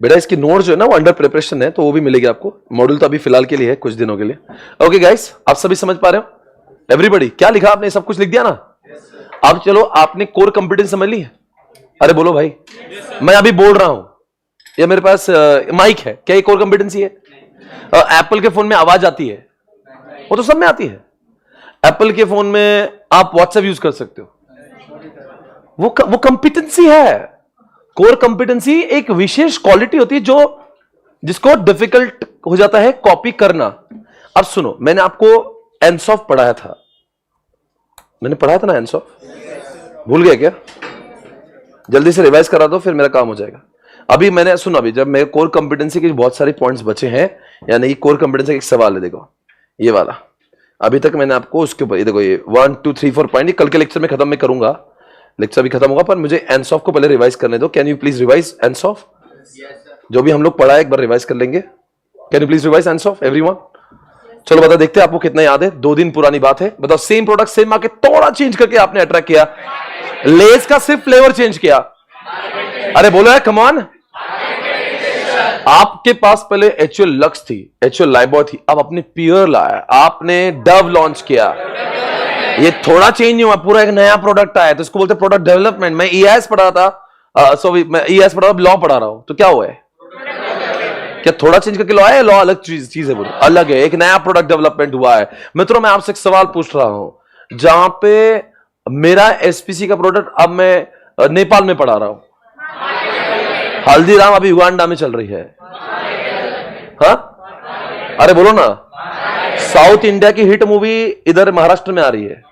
बेटा इसकी नोट जो है ना वो अंडर प्रिपरेशन है, तो वो भी मिलेगी आपको। मॉड्यूल तो अभी फिलहाल के लिए है, कुछ दिनों के लिए। ओके गाइस, आप सभी समझ पा रहे हो? एवरीबॉडी क्या लिखा आपने? सब कुछ लिख दिया ना? अब चलो, आपने कोर कंपिटेंस समझ ली है? अरे बोलो भाई। मैं अभी बोल रहा हूं, ये मेरे पास माइक है, क्या ये कोर कंपिटेंसी है? एप्पल के फोन में आवाज आती है, वो तो सब में आती है। एप्पल के फोन में आप व्हाट्सएप यूज कर सकते हो, वो कंपिटेंसी है। कोर कंपिटेंसी एक विशेष क्वालिटी होती है जो जिसको डिफिकल्ट हो जाता है कॉपी करना। अब सुनो, मैंने आपको एनसॉफ पढ़ाया था, मैंने पढ़ाया था ना एनसॉफ, भूल गया क्या? जल्दी से रिवाइज करा दो, फिर मेरा काम हो जाएगा। अभी मैंने सुनो, अभी जब मेरे कोर कंपिटेंसी के बहुत सारे पॉइंट्स बचे हैं, यानी कि कोर कंपिटेंसी का एक सवाल है, देखो ये वाला। अभी तक मैंने आपको उसके ऊपर, ये देखो, ये 1 2 3 4 पॉइंट, कल के लेक्चर में खत्म मैं करूंगा, लेक्चर भी खत्म होगा, पर मुझे एनसॉफ को पहले रिवाइज करने दो। Can you please revise answers? जो भी हम लोग पढ़ा है एक बार रिवाइज कर लेंगे। Can you please revise answers everyone? चलो बता, देखते हैं आपको कितना याद है। 2 दिन पुरानी बात है। बताओ, सेम प्रोडक्ट सेम मार्केट, थोड़ा चेंज करके आपने अट्रैक्ट किया। लेस का सिर्फ फ्लेवर चेंज किया। अरे बोलो है, कम ऑन। आपके पास पहले HUL लक्स थी, HUL लाइबॉय थी, अब अपने पियर लाया, आपने डव लॉन्च किया। ये थोड़ा चेंज नहीं हुआ, पूरा एक नया प्रोडक्ट आया, तो इसको बोलते हैं प्रोडक्ट डेवलपमेंट। मैं EIS पढ़ा था, सॉरी मैं EIS पढ़ा था, लॉ पढ़ा रहा हूं, तो क्या हुआ है? क्या थोड़ा चेंज करके लॉ है? लॉ अलग चीज है, पूरी अलग है, एक नया प्रोडक्ट डेवलपमेंट हुआ है। मित्रों, मैं आपसे एक सवाल पूछ रहा हूं, जहां पे मेरा SPC का प्रोडक्ट अब मैं नेपाल में पढ़ा रहा हूं, हल्दीराम अभी युगांडा में चल रही है, हाँ? अरे बोलो ना। साउथ इंडिया की हिट मूवी इधर महाराष्ट्र में आ रही है,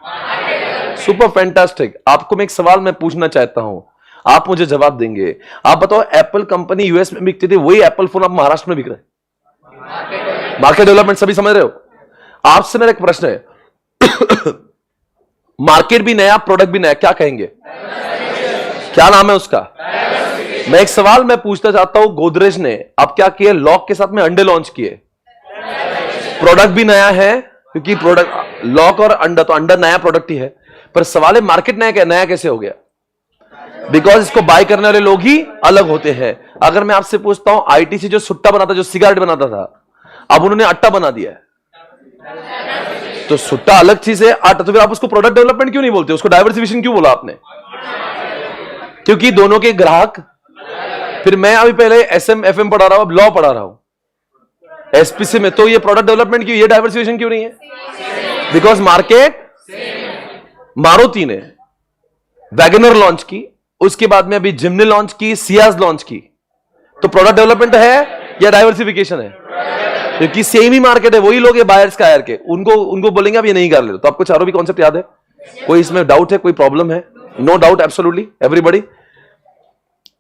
सुपर फैंटास्टिक। आपको मैं एक सवाल मैं पूछना चाहता हूं, आप मुझे जवाब देंगे। आप बताओ, एप्पल कंपनी यूएस में बिकती थी, वही एप्पल फोन अब महाराष्ट्र में बिक रहा है। मार्केट डेवलपमेंट सभी समझ रहे हो? आपसे मेरा एक प्रश्न है, मार्केट भी नया, प्रोडक्ट भी नया, क्या कहेंगे? क्या नाम है उसका? मैं एक सवाल मैं पूछना चाहता हूं, गोदरेज ने अब क्या किया? लॉक के साथ में अंडे लॉन्च किए। प्रोडक्ट भी नया है, क्योंकि प्रोडक्ट लॉक और अंडा, तो अंडा नया प्रोडक्ट ही है, पर सवाल है मार्केट नया कैसे हो गया? बिकॉज इसको बाय करने वाले लोग ही अलग होते हैं। अगर मैं आपसे पूछता हूं, ITC जो सुट्टा बनाता, जो सिगरेट बनाता था, अब उन्होंने अट्टा बना दिया है, तो सुट्टा अलग चीज है, आटा, तो फिर आप उसको प्रोडक्ट डेवलपमेंट क्यों नहीं बोलते? उसको डाइवर्सिफिकेशन क्यों बोला आपने? क्योंकि दोनों के ग्राहक। फिर मैं अभी पहले SM FM पढ़ा रहा हूं, अब लॉ पढ़ा रहा हूं SPC में, तो ये प्रोडक्ट डेवलपमेंट क्यों, ये डाइवर्सिफिकेशन क्यों नहीं है? Because market. मारुति ने वैगनर लॉन्च की, उसके बाद में अभी जिम्नी लॉन्च की, सियाज लॉन्च की, तो प्रोडक्ट डेवलपमेंट है या डाइवर्सिफिकेशन है? क्योंकि सेम ही मार्केट है, वही लोग बायर्स का आयर के, उनको बोलेंगे अब ये नहीं कर ले, तो आपको चारों भी कॉन्सेप्ट याद है? कोई इसमें डाउट है, कोई प्रॉब्लम है? No doubt, absolutely everybody.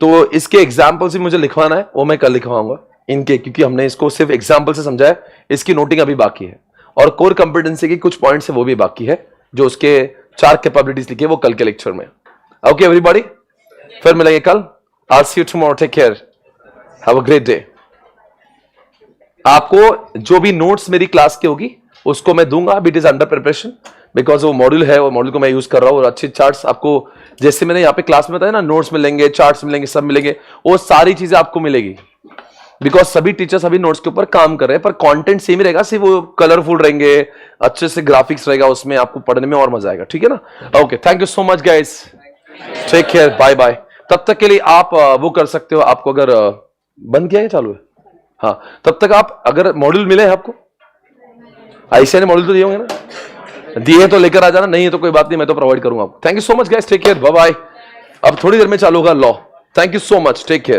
तो इसके एग्जाम्पल्स भी मुझे लिखवाना है, वो मैं कल लिखवाऊंगा इनके, क्योंकि हमने इसको सिर्फ एग्जाम्पल से समझा है, इसकी नोटिंग अभी बाकी है। और कोर कंपिटेंसी की कुछ पॉइंट्स है वो भी बाकी है, जो उसके 4 कैपेबिलिटीज लिखी है, वो कल के लेक्चर में। ओके एवरीबॉडी, फिर मिलेंगे कल। I see you tomorrow, take care, have a great day. आपको जो भी नोट्स मेरी क्लास की होगी उसको मैं दूंगा, अभी it is under preparation, because वो मॉड्यूल है, वो मॉड्यूल को मैं यूज कर रहा हूँ। और अच्छे चार्ट्स आपको, जैसे मैंने यहाँ पे क्लास में बताया ना, नोट्स मिलेंगे, चार्ट्स मिलेंगे, सब मिलेंगे, वो सारी चीजें आपको मिलेगी, बिकॉज सभी टीचर्स अभी नोट्स के ऊपर काम कर रहे हैं, पर कंटेंट सेम ही रहेगा, सिर्फ वो कलरफुल रहेंगे, अच्छे से ग्राफिक्स रहेगा उसमें, आपको पढ़ने में और मजा आएगा, ठीक है ना? Okay, thank you so much guys, take care, bye bye. तब तक के लिए आप वो कर सकते हो, आपको अगर बंद किया है चालू है, हाँ, तब तक आप अगर मॉड्यूल मिले हैं आपको, आईसीआई ने मॉड्यूल तो दिए होंगे ना, दिए तो लेकर आ जाना, नहीं है तो कोई बात नहीं, मैं तो प्रोवाइड करूंगा आपको। Thank you so much guys, take care, bye bye. अब थोड़ी देर में चालू होगा law. Thank you so much, take care.